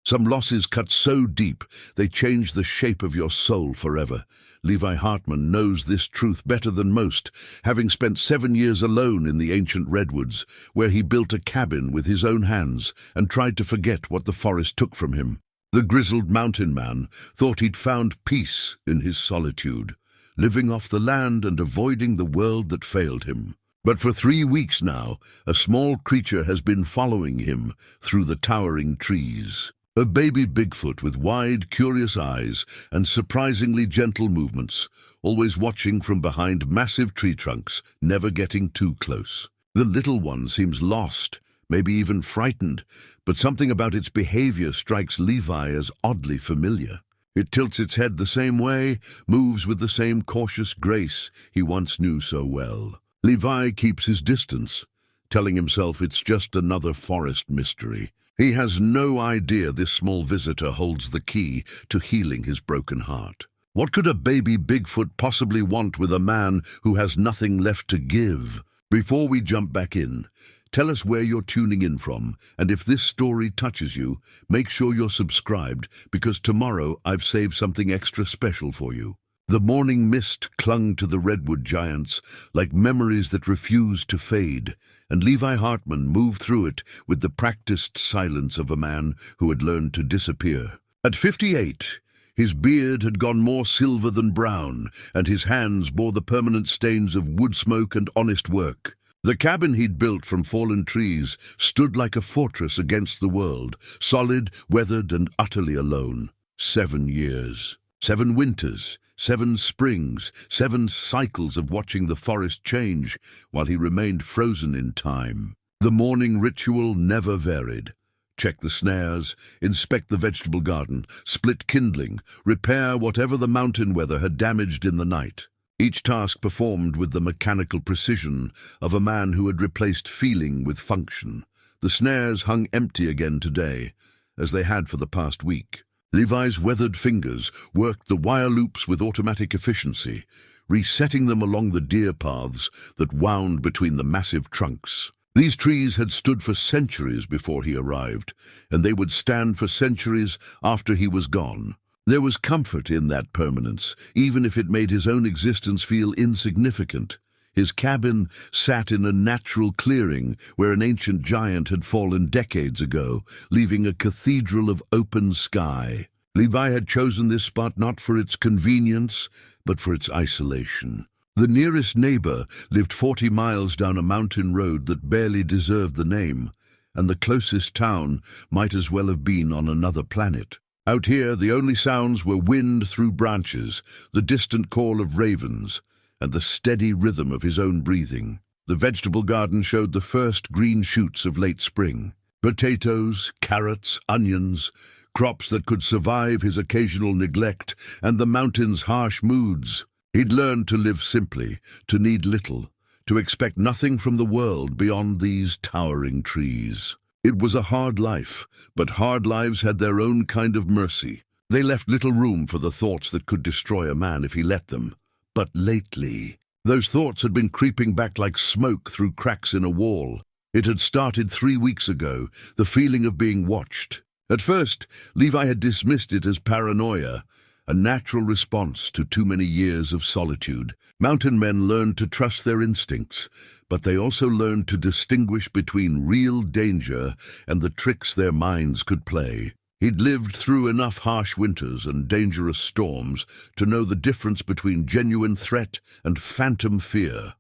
Some losses cut so deep, they change the shape of your soul forever. Levi Hartman knows this truth better than most, having spent 7 years alone in the ancient redwoods, where he built a cabin with his own hands and tried to forget what the forest took from him. The grizzled mountain man thought he'd found peace in his solitude, living off the land and avoiding the world that failed him. But for 3 weeks now, a small creature has been following him through the towering trees. A baby Bigfoot with wide, curious eyes and surprisingly gentle movements, always watching from behind massive tree trunks, never getting too close. The little one seems lost, maybe even frightened, but something about its behavior strikes Levi as oddly familiar. It tilts its head the same way, moves with the same cautious grace he once knew so well. Levi keeps his distance, telling himself it's just another forest mystery. He has no idea this small visitor holds the key to healing his broken heart. What could a baby Bigfoot possibly want with a man who has nothing left to give? Before we jump back in, tell us where you're tuning in from, and if this story touches you, make sure you're subscribed, because tomorrow I've saved something extra special for you. The morning mist clung to the redwood giants like memories that refused to fade, and Levi Hartman moved through it with the practiced silence of a man who had learned to disappear. At 58, his beard had gone more silver than brown, and his hands bore the permanent stains of wood smoke and honest work. The cabin he'd built from fallen trees stood like a fortress against the world, solid, weathered, and utterly alone. 7 years. 7 winters, 7 springs, 7 cycles of watching the forest change while he remained frozen in time. The morning ritual never varied. Check the snares, inspect the vegetable garden, split kindling, repair whatever the mountain weather had damaged in the night. Each task performed with the mechanical precision of a man who had replaced feeling with function. The snares hung empty again today, as they had for the past week. Levi's weathered fingers worked the wire loops with automatic efficiency, resetting them along the deer paths that wound between the massive trunks. These trees had stood for centuries before he arrived, and they would stand for centuries after he was gone. There was comfort in that permanence, even if it made his own existence feel insignificant. His cabin sat in a natural clearing where an ancient giant had fallen decades ago, leaving a cathedral of open sky. Levi had chosen this spot not for its convenience, but for its isolation. The nearest neighbor lived 40 miles down a mountain road that barely deserved the name, and the closest town might as well have been on another planet. Out here, the only sounds were wind through branches, the distant call of ravens, and the steady rhythm of his own breathing. The vegetable garden showed the first green shoots of late spring. Potatoes, carrots, onions, crops that could survive his occasional neglect and the mountain's harsh moods. He'd learned to live simply, to need little, to expect nothing from the world beyond these towering trees. It was a hard life, but hard lives had their own kind of mercy. They left little room for the thoughts that could destroy a man if he let them. But lately, those thoughts had been creeping back like smoke through cracks in a wall. It had started 3 weeks ago, the feeling of being watched. At first, Levi had dismissed it as paranoia, a natural response to too many years of solitude. Mountain men learned to trust their instincts, but they also learned to distinguish between real danger and the tricks their minds could play. He'd lived through enough harsh winters and dangerous storms to know the difference between genuine threat and phantom fear.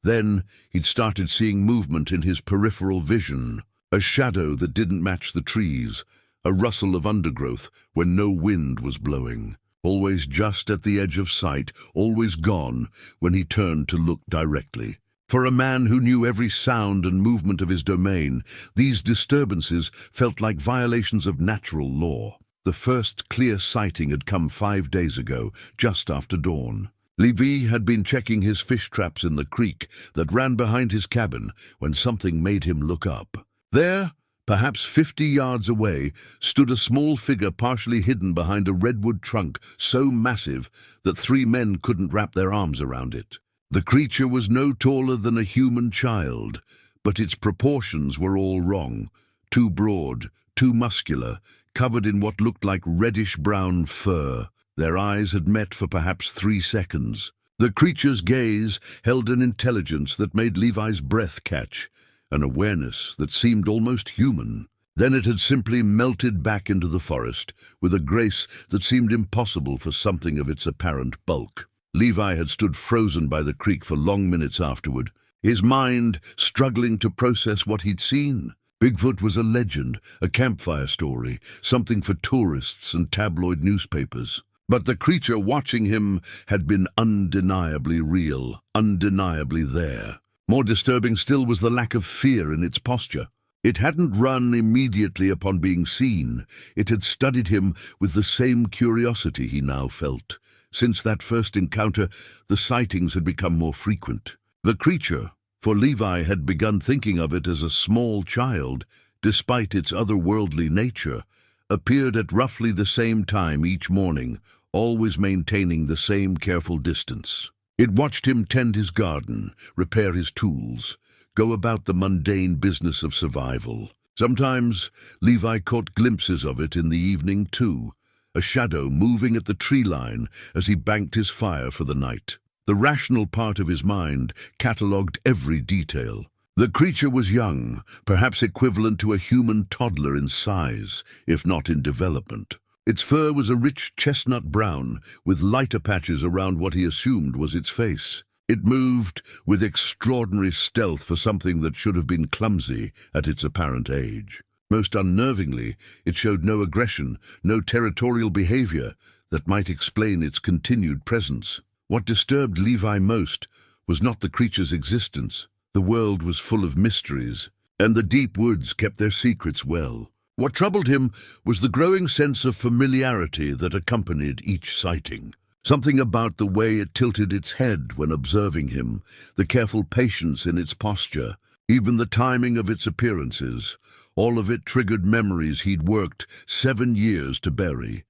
Then he'd started seeing movement in his peripheral vision, a shadow that didn't match the trees, a rustle of undergrowth when no wind was blowing, always just at the edge of sight, always gone when he turned to look directly. For a man who knew every sound and movement of his domain, these disturbances felt like violations of natural law. The first clear sighting had come 5 days ago, just after dawn. Levi had been checking his fish traps in the creek that ran behind his cabin when something made him look up. There, perhaps 50 yards away, stood a small figure partially hidden behind a redwood trunk so massive that 3 men couldn't wrap their arms around it. The creature was no taller than a human child, but its proportions were all wrong. Too broad, too muscular, covered in what looked like reddish-brown fur. Their eyes had met for perhaps 3 seconds. The creature's gaze held an intelligence that made Levi's breath catch, an awareness that seemed almost human. Then it had simply melted back into the forest, with a grace that seemed impossible for something of its apparent bulk. Levi had stood frozen by the creek for long minutes afterward, his mind struggling to process what he'd seen. Bigfoot was a legend, a campfire story, something for tourists and tabloid newspapers. But the creature watching him had been undeniably real, undeniably there. More disturbing still was the lack of fear in its posture. It hadn't run immediately upon being seen. It had studied him with the same curiosity he now felt. Since that first encounter, the sightings had become more frequent. The creature, for Levi had begun thinking of it as a small child, despite its otherworldly nature, appeared at roughly the same time each morning, always maintaining the same careful distance. It watched him tend his garden, repair his tools, go about the mundane business of survival. Sometimes Levi caught glimpses of it in the evening too, a shadow moving at the tree line as he banked his fire for the night. The rational part of his mind catalogued every detail. The creature was young, perhaps equivalent to a human toddler in size, if not in development. Its fur was a rich chestnut brown, with lighter patches around what he assumed was its face. It moved with extraordinary stealth for something that should have been clumsy at its apparent age. Most unnervingly, it showed no aggression, no territorial behavior that might explain its continued presence. What disturbed Levi most was not the creature's existence. The world was full of mysteries, and the deep woods kept their secrets well. What troubled him was the growing sense of familiarity that accompanied each sighting. Something about the way it tilted its head when observing him, the careful patience in its posture, even the timing of its appearances. All of it triggered memories he'd worked 7 years to bury.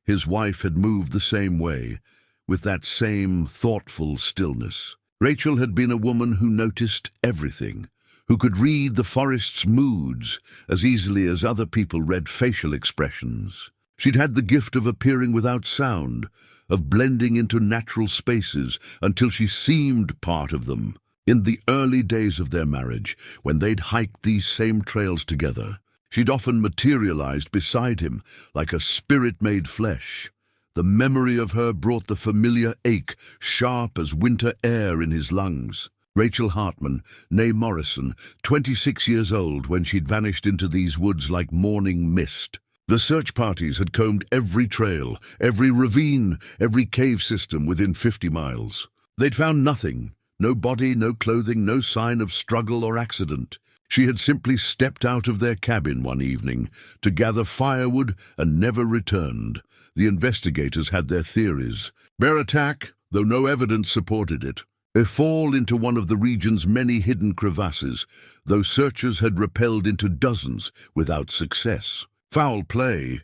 His wife had moved the same way, with that same thoughtful stillness. Rachel had been a woman who noticed everything, who could read the forest's moods as easily as other people read facial expressions. She'd had the gift of appearing without sound, of blending into natural spaces until she seemed part of them. In the early days of their marriage, when they'd hiked these same trails together, she'd often materialized beside him like a spirit made flesh. The memory of her brought the familiar ache, sharp as winter air in his lungs. Rachel Hartman, née Morrison, 26 years old when she'd vanished into these woods like morning mist. The search parties had combed every trail, every ravine, every cave system within 50 miles. They'd found nothing, no body, no clothing, no sign of struggle or accident. She had simply stepped out of their cabin one evening to gather firewood and never returned. The investigators had their theories. Bear attack, though no evidence supported it. A fall into one of the region's many hidden crevasses, though searchers had rappelled into dozens without success. Foul play,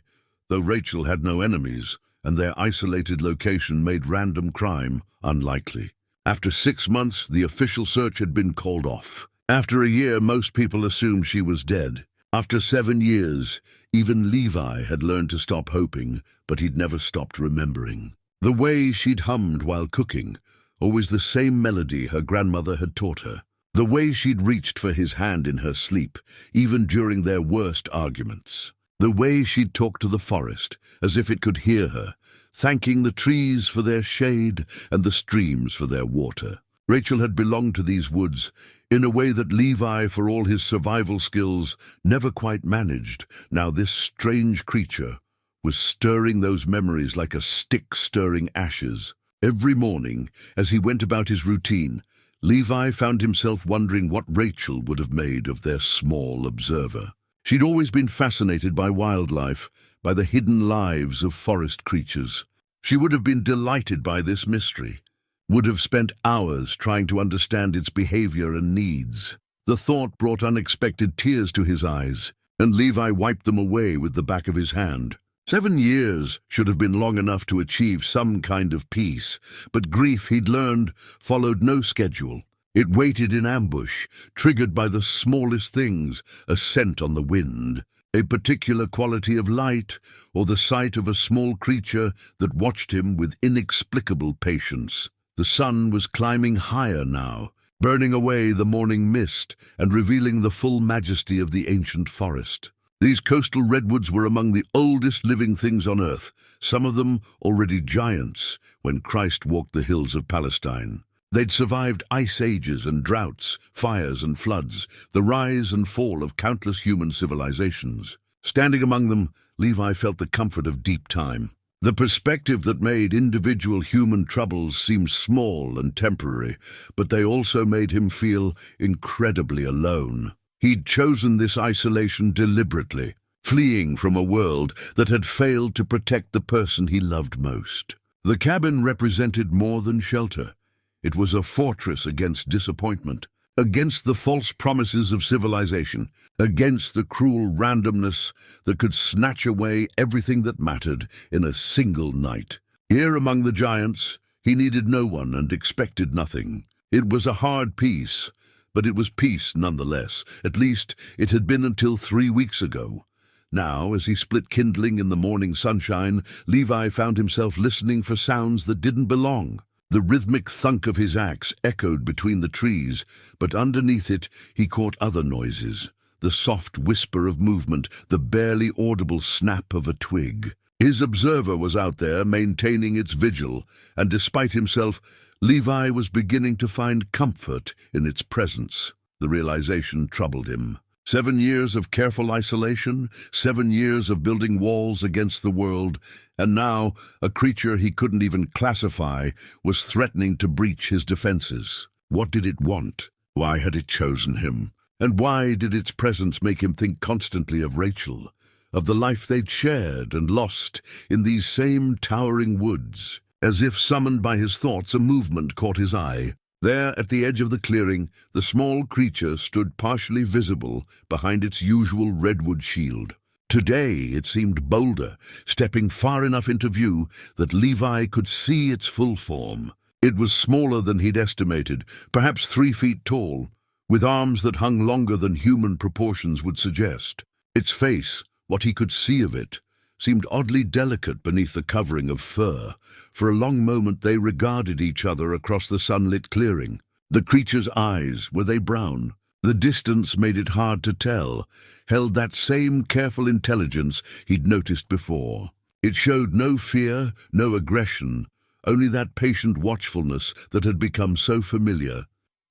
though Rachel had no enemies, and their isolated location made random crime unlikely. After 6 months, the official search had been called off. After a year, most people assumed she was dead. After 7 years, even Levi had learned to stop hoping, but he'd never stopped remembering. The way she'd hummed while cooking, always the same melody her grandmother had taught her. The way she'd reached for his hand in her sleep, even during their worst arguments. The way she'd talked to the forest, as if it could hear her, thanking the trees for their shade and the streams for their water. Rachel had belonged to these woods in a way that Levi, for all his survival skills, never quite managed. Now this strange creature was stirring those memories like a stick stirring ashes. Every morning, as he went about his routine, Levi found himself wondering what Rachel would have made of their small observer. She'd always been fascinated by wildlife, by the hidden lives of forest creatures. She would have been delighted by this mystery, would have spent hours trying to understand its behavior and needs. The thought brought unexpected tears to his eyes, and Levi wiped them away with the back of his hand. 7 years should have been long enough to achieve some kind of peace, but grief, he'd learned, followed no schedule. It waited in ambush, triggered by the smallest things, a scent on the wind, a particular quality of light, or the sight of a small creature that watched him with inexplicable patience. The sun was climbing higher now, burning away the morning mist and revealing the full majesty of the ancient forest. These coastal redwoods were among the oldest living things on earth, some of them already giants when Christ walked the hills of Palestine. They'd survived ice ages and droughts, fires and floods, the rise and fall of countless human civilizations. Standing among them, Levi felt the comfort of deep time. The perspective that made individual human troubles seem small and temporary, but they also made him feel incredibly alone. He'd chosen this isolation deliberately, fleeing from a world that had failed to protect the person he loved most. The cabin represented more than shelter. It was a fortress against disappointment, against the false promises of civilization, against the cruel randomness that could snatch away everything that mattered in a single night. Here among the giants, he needed no one and expected nothing. It was a hard peace, but it was peace nonetheless. At least it had been until 3 weeks ago. Now, as he split kindling in the morning sunshine, Levi found himself listening for sounds that didn't belong. The rhythmic thunk of his axe echoed between the trees, but underneath it he caught other noises. The soft whisper of movement, the barely audible snap of a twig. His observer was out there, maintaining its vigil, and despite himself, Levi was beginning to find comfort in its presence. The realization troubled him. 7 years of careful isolation, 7 years of building walls against the world, and now a creature he couldn't even classify was threatening to breach his defenses. What did it want? Why had it chosen him? And why did its presence make him think constantly of Rachel, of the life they'd shared and lost in these same towering woods? As if summoned by his thoughts, a movement caught his eye. There, at the edge of the clearing, the small creature stood partially visible behind its usual redwood shield. Today it seemed bolder, stepping far enough into view that Levi could see its full form. It was smaller than he'd estimated, perhaps 3 feet tall, with arms that hung longer than human proportions would suggest. Its face, what he could see of it, seemed oddly delicate beneath the covering of fur. For a long moment they regarded each other across the sunlit clearing. The creature's eyes, were they brown? The distance made it hard to tell, held that same careful intelligence he'd noticed before. It showed no fear, no aggression, only that patient watchfulness that had become so familiar.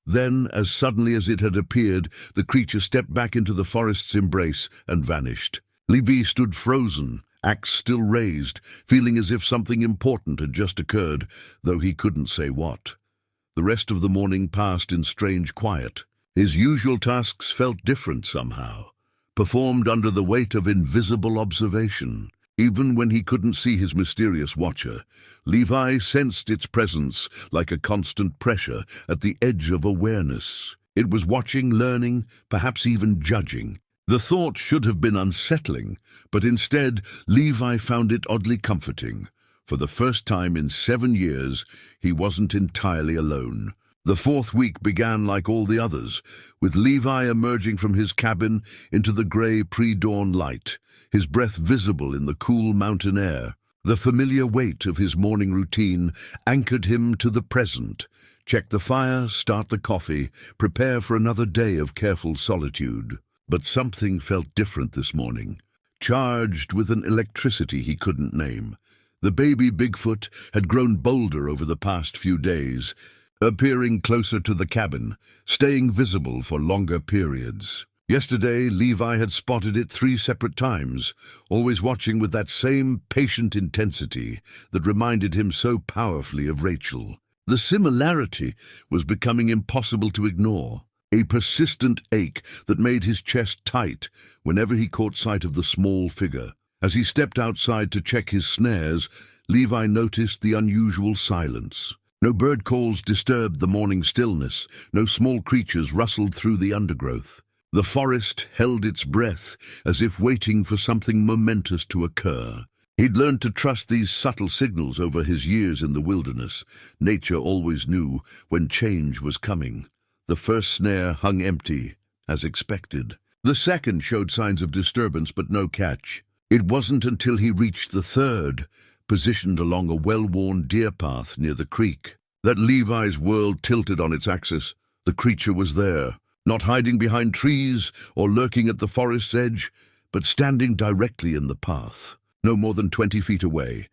Then, as suddenly as it had appeared, the creature stepped back into the forest's embrace and vanished. Levi stood frozen, axe still raised, feeling as if something important had just occurred, though he couldn't say what. The rest of the morning passed in strange quiet. His usual tasks felt different somehow, performed under the weight of invisible observation. Even when he couldn't see his mysterious watcher, Levi sensed its presence like a constant pressure at the edge of awareness. It was watching, learning, perhaps even judging. The thought should have been unsettling, but instead Levi found it oddly comforting. For the first time in 7 years, he wasn't entirely alone. The 4th week began like all the others, with Levi emerging from his cabin into the grey pre-dawn light, his breath visible in the cool mountain air. The familiar weight of his morning routine anchored him to the present. Check the fire, start the coffee, prepare for another day of careful solitude. But something felt different this morning, charged with an electricity he couldn't name. The baby Bigfoot had grown bolder over the past few days, appearing closer to the cabin, staying visible for longer periods. Yesterday, Levi had spotted it 3 separate times, always watching with that same patient intensity that reminded him so powerfully of Rachel. The similarity was becoming impossible to ignore. A persistent ache that made his chest tight whenever he caught sight of the small figure. As he stepped outside to check his snares, Levi noticed the unusual silence. No bird calls disturbed the morning stillness, no small creatures rustled through the undergrowth. The forest held its breath as if waiting for something momentous to occur. He'd learned to trust these subtle signals over his years in the wilderness. Nature always knew when change was coming. The first snare hung empty, as expected. The second showed signs of disturbance, but no catch. It wasn't until he reached the third, positioned along a well-worn deer path near the creek, that Levi's world tilted on its axis. The creature was there, not hiding behind trees or lurking at the forest's edge, but standing directly in the path, no more than 20 feet away,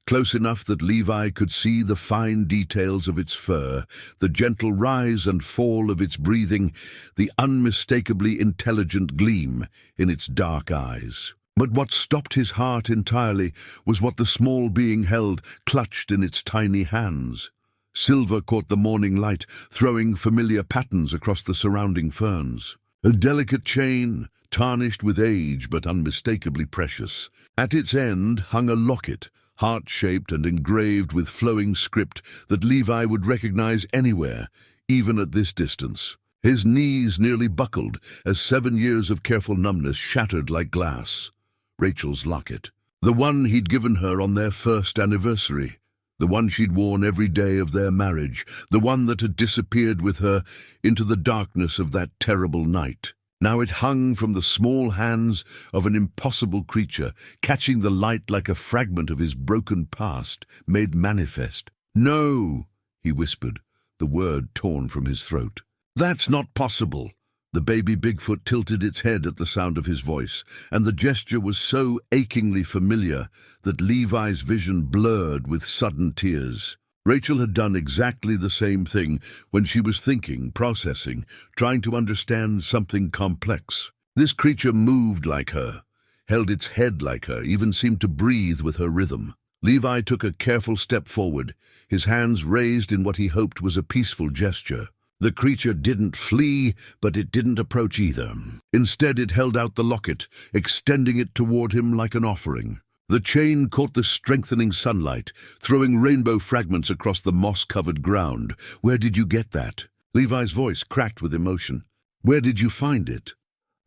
close enough that Levi could see the fine details of its fur, the gentle rise and fall of its breathing, the unmistakably intelligent gleam in its dark eyes. But what stopped his heart entirely was what the small being held, clutched in its tiny hands. Silver caught the morning light, throwing familiar patterns across the surrounding ferns. A delicate chain, tarnished with age but unmistakably precious. At its end hung a locket, heart-shaped and engraved with flowing script that Levi would recognize anywhere, even at this distance. His knees nearly buckled as 7 years of careful numbness shattered like glass. Rachel's locket. The one he'd given her on their first anniversary. The one she'd worn every day of their marriage. The one that had disappeared with her into the darkness of that terrible night. Now it hung from the small hands of an impossible creature, catching the light like a fragment of his broken past, made manifest. "No," he whispered, the word torn from his throat. "That's not possible." The baby Bigfoot tilted its head at the sound of his voice, and the gesture was so achingly familiar that Levi's vision blurred with sudden tears. Rachel had done exactly the same thing when she was thinking, processing, trying to understand something complex. This creature moved like her, held its head like her, even seemed to breathe with her rhythm. Levi took a careful step forward, his hands raised in what he hoped was a peaceful gesture. The creature didn't flee, but it didn't approach either. Instead, it held out the locket, extending it toward him like an offering. The chain caught the strengthening sunlight, throwing rainbow fragments across the moss-covered ground. "Where did you get that?" Levi's voice cracked with emotion. "Where did you find it?"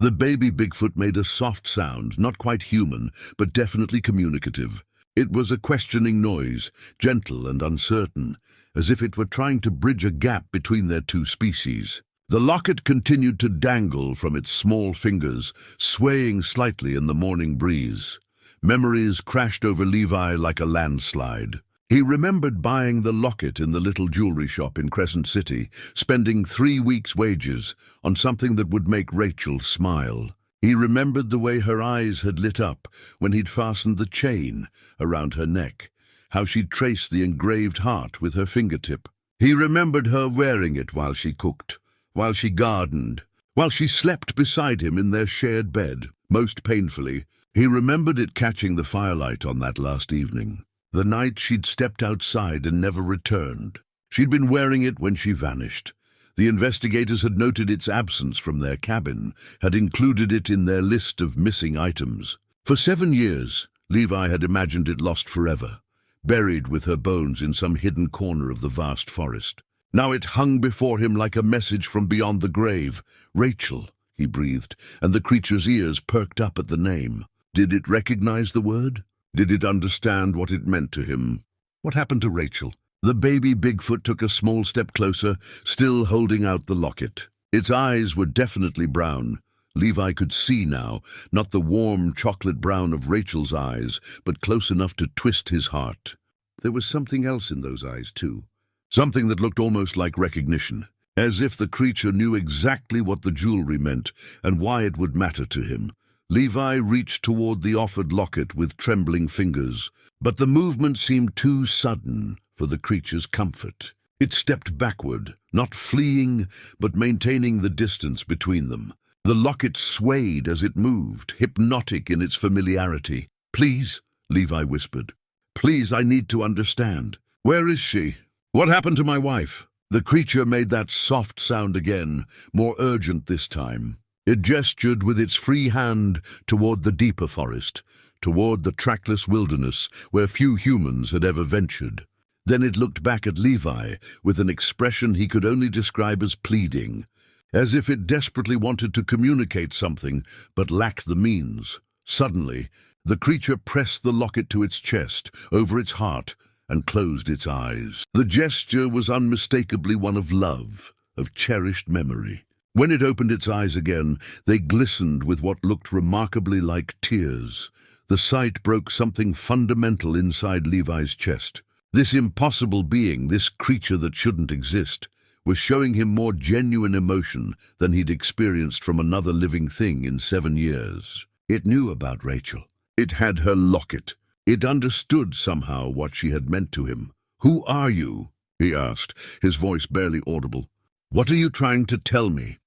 The baby Bigfoot made a soft sound, not quite human, but definitely communicative. It was a questioning noise, gentle and uncertain, as if it were trying to bridge a gap between their two species. The locket continued to dangle from its small fingers, swaying slightly in the morning breeze. Memories crashed over Levi like a landslide. He remembered buying the locket in the little jewelry shop in Crescent City, spending 3 weeks' wages on something that would make Rachel smile. He remembered the way her eyes had lit up when he'd fastened the chain around her neck, how she'd traced the engraved heart with her fingertip. He remembered her wearing it while she cooked, while she gardened, while she slept beside him in their shared bed. Most painfully, he remembered it catching the firelight on that last evening, the night she'd stepped outside and never returned. She'd been wearing it when she vanished. The investigators had noted its absence from their cabin, had included it in their list of missing items. For 7 years, Levi had imagined it lost forever, buried with her bones in some hidden corner of the vast forest. Now it hung before him like a message from beyond the grave. "Rachel," he breathed, and the creature's ears perked up at the name. Did it recognize the word? Did it understand what it meant to him? What happened to Rachel? The baby Bigfoot took a small step closer, still holding out the locket. Its eyes were definitely brown. Levi could see now, not the warm chocolate brown of Rachel's eyes, but close enough to twist his heart. There was something else in those eyes, too. Something that looked almost like recognition, as if the creature knew exactly what the jewelry meant and why it would matter to him. Levi reached toward the offered locket with trembling fingers, but the movement seemed too sudden for the creature's comfort. It stepped backward, not fleeing, but maintaining the distance between them. The locket swayed as it moved, hypnotic in its familiarity. "Please," Levi whispered. "Please, I need to understand. Where is she? What happened to my wife?" The creature made that soft sound again, more urgent this time. It gestured with its free hand toward the deeper forest, toward the trackless wilderness where few humans had ever ventured. Then it looked back at Levi with an expression he could only describe as pleading, as if it desperately wanted to communicate something but lacked the means. Suddenly, the creature pressed the locket to its chest, over its heart, and closed its eyes. The gesture was unmistakably one of love, of cherished memory. When it opened its eyes again, they glistened with what looked remarkably like tears. The sight broke something fundamental inside Levi's chest. This impossible being, this creature that shouldn't exist, was showing him more genuine emotion than he'd experienced from another living thing in 7 years. It knew about Rachel. It had her locket. It understood somehow what she had meant to him. "Who are you?" he asked, his voice barely audible. "What are you trying to tell me?"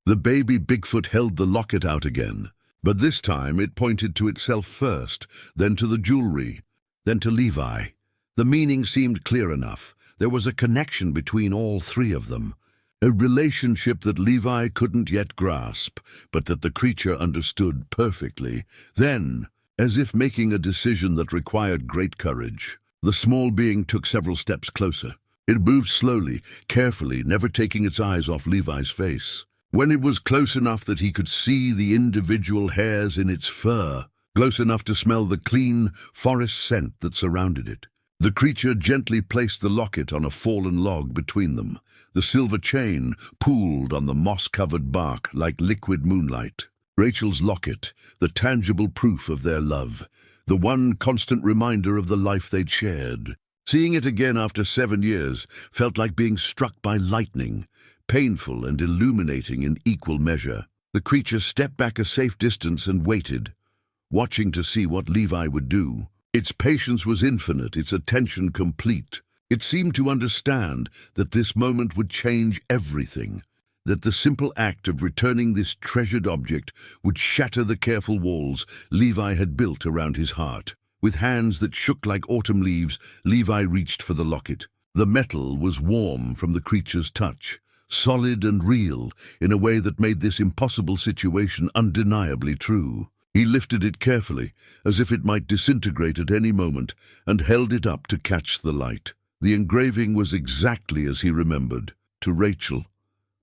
The baby Bigfoot held the locket out again, but this time it pointed to itself first, then to the jewelry, then to Levi. The meaning seemed clear enough. There was a connection between all three of them, a relationship that Levi couldn't yet grasp, but that the creature understood perfectly. Then, as if making a decision that required great courage, the small being took several steps closer. It moved slowly, carefully, never taking its eyes off Levi's face. When it was close enough that he could see the individual hairs in its fur, close enough to smell the clean forest scent that surrounded it, the creature gently placed the locket on a fallen log between them. The silver chain pooled on the moss-covered bark like liquid moonlight. Rachel's locket, the tangible proof of their love, the one constant reminder of the life they'd shared. Seeing it again after 7 years felt like being struck by lightning, painful and illuminating in equal measure. The creature stepped back a safe distance and waited, watching to see what Levi would do. Its patience was infinite, its attention complete. It seemed to understand that this moment would change everything, that the simple act of returning this treasured object would shatter the careful walls Levi had built around his heart. With hands that shook like autumn leaves, Levi reached for the locket. The metal was warm from the creature's touch, solid and real in a way that made this impossible situation undeniably true. He lifted it carefully, as if it might disintegrate at any moment, and held it up to catch the light. The engraving was exactly as he remembered. "To Rachel,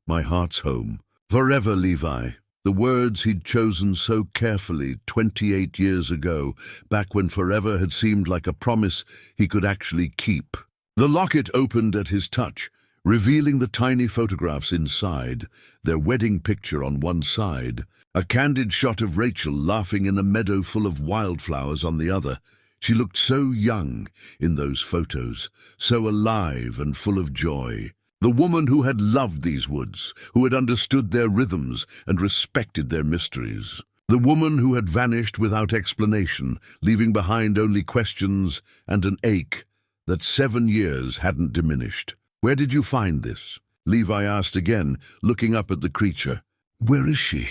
my heart's home. Forever, Levi." The words he'd chosen so carefully 28 years ago, back when forever had seemed like a promise he could actually keep. The locket opened at his touch, revealing the tiny photographs inside, their wedding picture on one side, a candid shot of Rachel laughing in a meadow full of wildflowers on the other. She looked so young in those photos, so alive and full of joy. The woman who had loved these woods, who had understood their rhythms and respected their mysteries. The woman who had vanished without explanation, leaving behind only questions and an ache that 7 years hadn't diminished. "Where did you find this?" Levi asked again, looking up at the creature. "Where is she?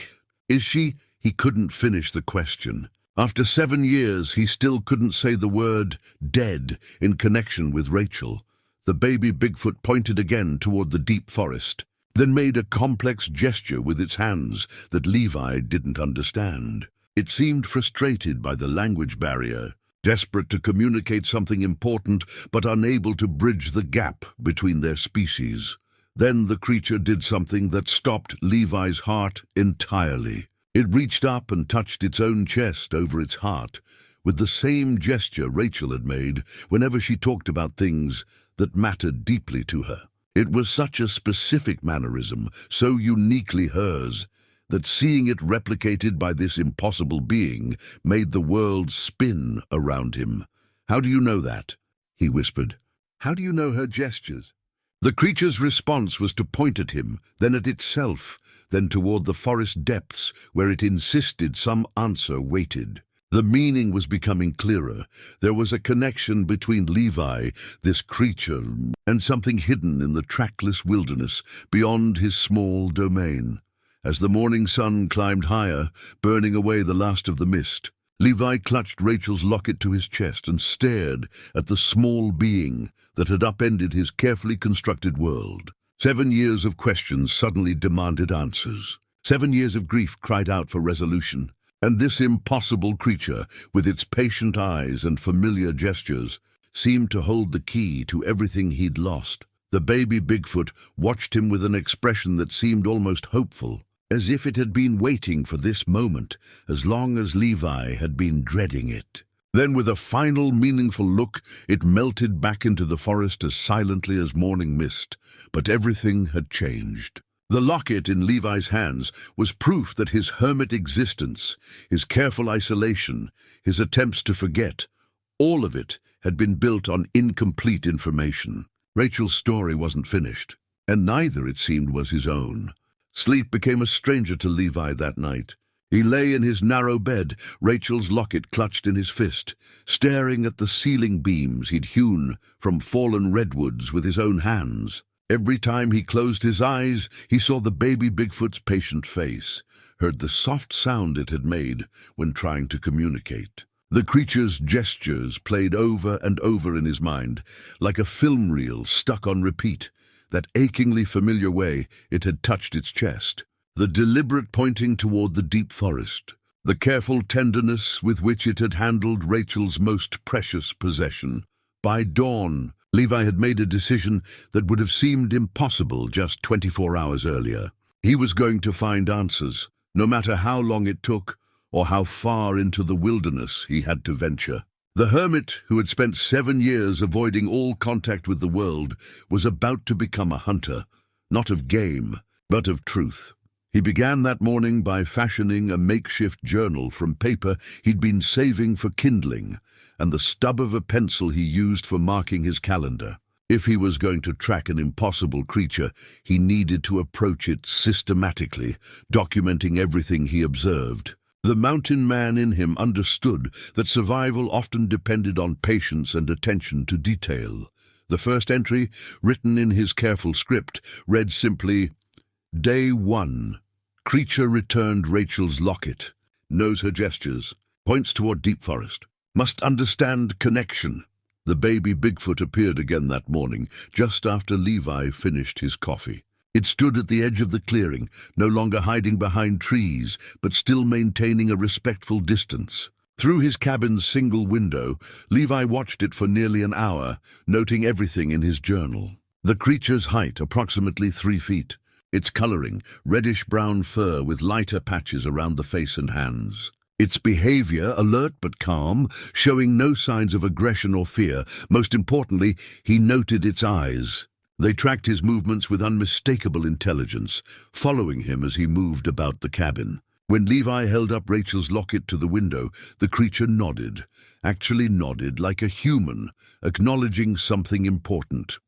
Is she?" He couldn't finish the question. After 7 years, he still couldn't say the word dead in connection with Rachel. The baby Bigfoot pointed again toward the deep forest, then made a complex gesture with its hands that Levi didn't understand. It seemed frustrated by the language barrier, desperate to communicate something important but unable to bridge the gap between their species. Then the creature did something that stopped Levi's heart entirely. It reached up and touched its own chest over its heart, with the same gesture Rachel had made whenever she talked about things that mattered deeply to her. It was such a specific mannerism, so uniquely hers, that seeing it replicated by this impossible being made the world spin around him. "How do you know that?" he whispered. "How do you know her gestures?" The creature's response was to point at him, then at itself, then toward the forest depths where it insisted some answer waited. The meaning was becoming clearer. There was a connection between Levi, this creature, and something hidden in the trackless wilderness beyond his small domain. As the morning sun climbed higher, burning away the last of the mist, Levi clutched Rachel's locket to his chest and stared at the small being that had upended his carefully constructed world. 7 years of questions suddenly demanded answers. 7 years of grief cried out for resolution. And this impossible creature, with its patient eyes and familiar gestures, seemed to hold the key to everything he'd lost. The baby Bigfoot watched him with an expression that seemed almost hopeful, as if it had been waiting for this moment as long as Levi had been dreading it. Then, with a final meaningful look, it melted back into the forest as silently as morning mist. But everything had changed. The locket in Levi's hands was proof that his hermit existence, his careful isolation, his attempts to forget, all of it had been built on incomplete information. Rachel's story wasn't finished, and neither, it seemed, was his own. Sleep became a stranger to Levi that night. He lay in his narrow bed, Rachel's locket clutched in his fist, staring at the ceiling beams he'd hewn from fallen redwoods with his own hands. Every time he closed his eyes, he saw the baby Bigfoot's patient face, heard the soft sound it had made when trying to communicate. The creature's gestures played over and over in his mind, like a film reel stuck on repeat, that achingly familiar way it had touched its chest. The deliberate pointing toward the deep forest, the careful tenderness with which it had handled Rachel's most precious possession. By dawn, Levi had made a decision that would have seemed impossible just 24 hours earlier. He was going to find answers, no matter how long it took or how far into the wilderness he had to venture. The hermit, who had spent 7 years avoiding all contact with the world, was about to become a hunter, not of game, but of truth. He began that morning by fashioning a makeshift journal from paper he'd been saving for kindling, and the stub of a pencil he used for marking his calendar. If he was going to track an impossible creature, he needed to approach it systematically, documenting everything he observed. The mountain man in him understood that survival often depended on patience and attention to detail. The first entry, written in his careful script, read simply, Day 1. Creature returned Rachel's locket. Knows her gestures. Points toward deep forest. Must understand connection. The baby Bigfoot appeared again that morning, just after Levi finished his coffee. It stood at the edge of the clearing, no longer hiding behind trees, but still maintaining a respectful distance. Through his cabin's single window, Levi watched it for nearly an hour, noting everything in his journal. The creature's height, approximately 3 feet. Its coloring, reddish-brown fur with lighter patches around the face and hands. Its behavior, alert but calm, showing no signs of aggression or fear. Most importantly, he noted its eyes. They tracked his movements with unmistakable intelligence, following him as he moved about the cabin. When Levi held up Rachel's locket to the window, the creature nodded, actually nodded like a human, acknowledging something important.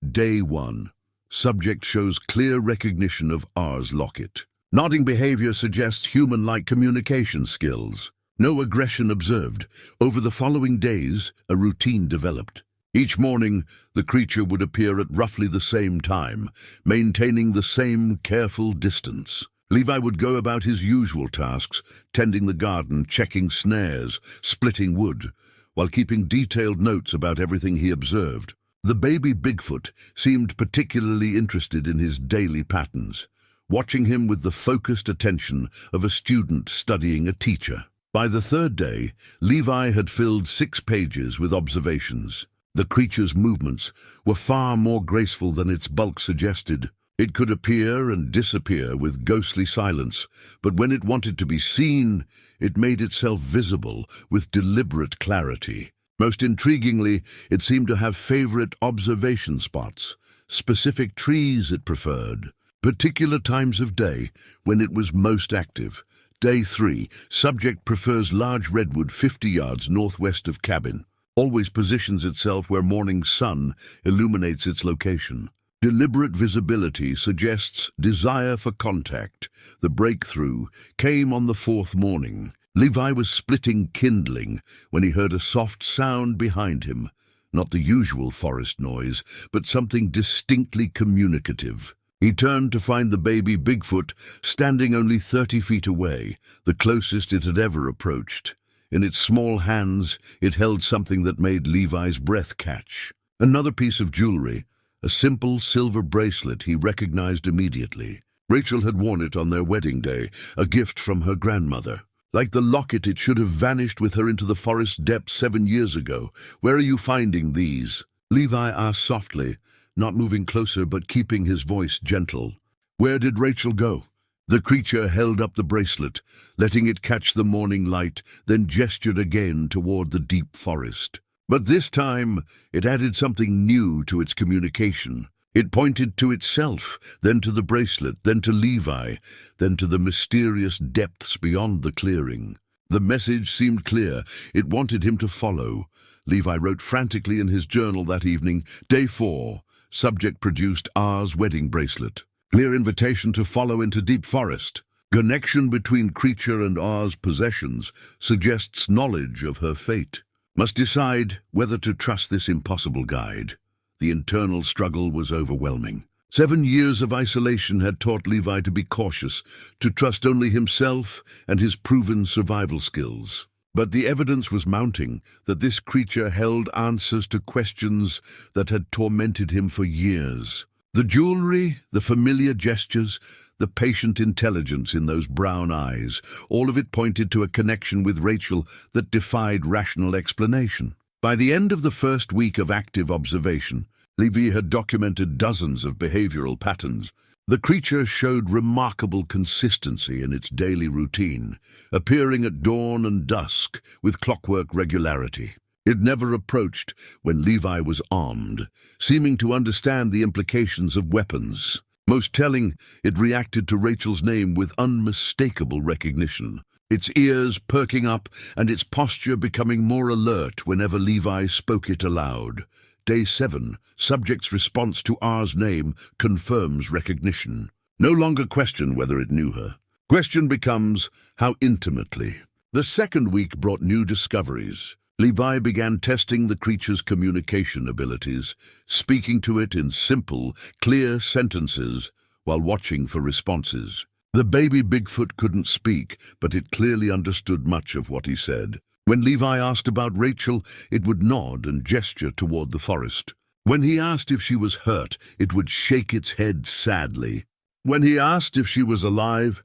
Day 1. Subject shows clear recognition of R's locket. Nodding behavior suggests human-like communication skills. No aggression observed. Over the following days, a routine developed. Each morning, the creature would appear at roughly the same time, maintaining the same careful distance. Levi would go about his usual tasks, tending the garden, checking snares, splitting wood, while keeping detailed notes about everything he observed. The baby Bigfoot seemed particularly interested in his daily patterns, watching him with the focused attention of a student studying a teacher. By the third day, Levi had filled 6 pages with observations. The creature's movements were far more graceful than its bulk suggested. It could appear and disappear with ghostly silence, but when it wanted to be seen, it made itself visible with deliberate clarity. Most intriguingly, it seemed to have favorite observation spots, specific trees it preferred, particular times of day when it was most active. Day 3, subject prefers large redwood 50 yards northwest of cabin. Always positions itself where morning sun illuminates its location. Deliberate visibility suggests desire for contact. The breakthrough came on the 4th morning. Levi was splitting kindling when he heard a soft sound behind him. Not the usual forest noise, but something distinctly communicative. He turned to find the baby Bigfoot standing only 30 feet away, the closest it had ever approached. In its small hands, it held something that made Levi's breath catch. Another piece of jewelry, a simple silver bracelet he recognized immediately. Rachel had worn it on their wedding day, a gift from her grandmother. Like the locket, it should have vanished with her into the forest depths 7 years ago. Where are you finding these? Levi asked softly, not moving closer but keeping his voice gentle. Where did Rachel go? The creature held up the bracelet, letting it catch the morning light, then gestured again toward the deep forest. But this time, it added something new to its communication. It pointed to itself, then to the bracelet, then to Levi, then to the mysterious depths beyond the clearing. The message seemed clear. It wanted him to follow. Levi wrote frantically in his journal that evening, Day 4, subject produced R's wedding bracelet. Clear invitation to follow into deep forest. Connection between creature and R's possessions suggests knowledge of her fate. Must decide whether to trust this impossible guide. The internal struggle was overwhelming. 7 years of isolation had taught Levi to be cautious, to trust only himself and his proven survival skills. But the evidence was mounting that this creature held answers to questions that had tormented him for years. The jewelry, the familiar gestures, the patient intelligence in those brown eyes, all of it pointed to a connection with Rachel that defied rational explanation. By the end of the first week of active observation, Levi had documented dozens of behavioral patterns. The creature showed remarkable consistency in its daily routine, appearing at dawn and dusk with clockwork regularity. It never approached when Levi was armed, seeming to understand the implications of weapons. Most telling, it reacted to Rachel's name with unmistakable recognition, its ears perking up and its posture becoming more alert whenever Levi spoke it aloud. Day 7, subject's response to R's name confirms recognition. No longer question whether it knew her. Question becomes, how intimately? The second week brought new discoveries. Levi began testing the creature's communication abilities, speaking to it in simple, clear sentences while watching for responses. The baby Bigfoot couldn't speak, but it clearly understood much of what he said. When Levi asked about Rachel, it would nod and gesture toward the forest. When he asked if she was hurt, it would shake its head sadly. When he asked if she was alive,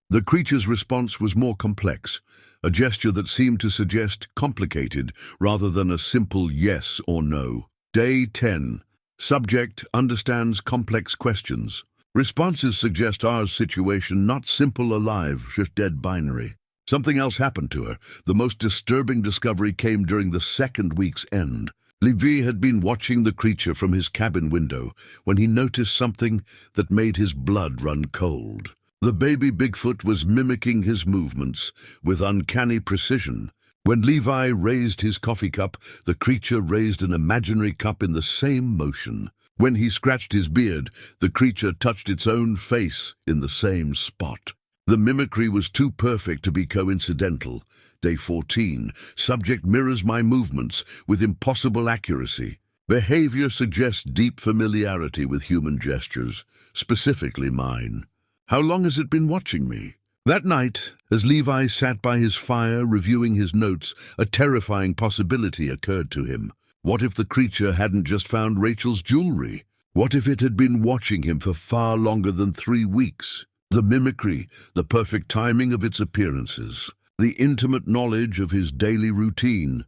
the creature's response was more complex, a gesture that seemed to suggest complicated rather than a simple yes or no. Day 10. Subject understands complex questions. Responses suggest R's situation not simple alive, just dead binary. Something else happened to her. The most disturbing discovery came during the second week's end. Levi had been watching the creature from his cabin window when he noticed something that made his blood run cold. The baby Bigfoot was mimicking his movements with uncanny precision. When Levi raised his coffee cup, the creature raised an imaginary cup in the same motion. When he scratched his beard, the creature touched its own face in the same spot. The mimicry was too perfect to be coincidental. Day 14. Subject mirrors my movements with impossible accuracy. Behavior suggests deep familiarity with human gestures, specifically mine. How long has it been watching me? That night, as Levi sat by his fire reviewing his notes, a terrifying possibility occurred to him. What if the creature hadn't just found Rachel's jewelry? What if it had been watching him for far longer than 3 weeks? The mimicry, the perfect timing of its appearances, the intimate knowledge of his daily routine,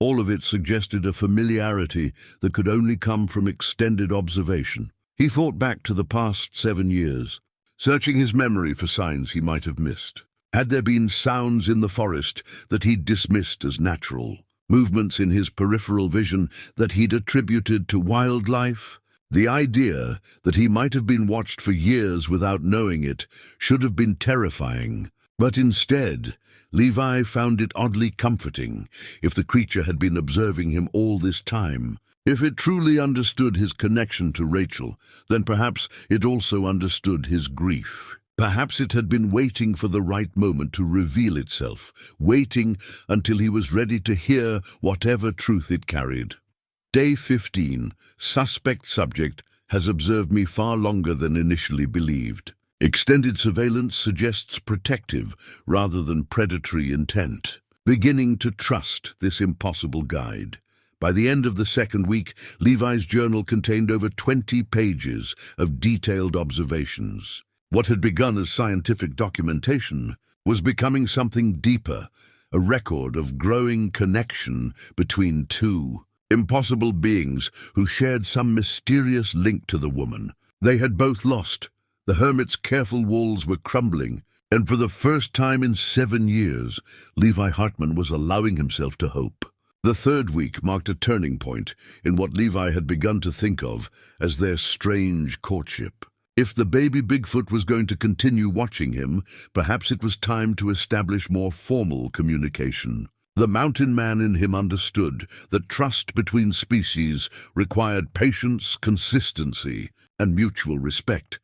all of it suggested a familiarity that could only come from extended observation. He thought back to the past 7 years, searching his memory for signs he might have missed. Had there been sounds in the forest that he'd dismissed as natural, movements in his peripheral vision that he'd attributed to wildlife? The idea that he might have been watched for years without knowing it should have been terrifying. But instead, Levi found it oddly comforting. If the creature had been observing him all this time, if it truly understood his connection to Rachel, then perhaps it also understood his grief. Perhaps it had been waiting for the right moment to reveal itself, waiting until he was ready to hear whatever truth it carried. Day 15. Suspect subject has observed me far longer than initially believed. Extended surveillance suggests protective rather than predatory intent. Beginning to trust this impossible guide. By the end of the second week, Levi's journal contained over 20 pages of detailed observations. What had begun as scientific documentation was becoming something deeper, a record of growing connection between two impossible beings who shared some mysterious link to the woman. They had both lost. The hermit's careful walls were crumbling, and for the first time in 7 years, Levi Hartman was allowing himself to hope. The third week marked a turning point in what Levi had begun to think of as their strange courtship. If the baby Bigfoot was going to continue watching him, perhaps it was time to establish more formal communication. The mountain man in him understood that trust between species required patience, consistency, and mutual respect,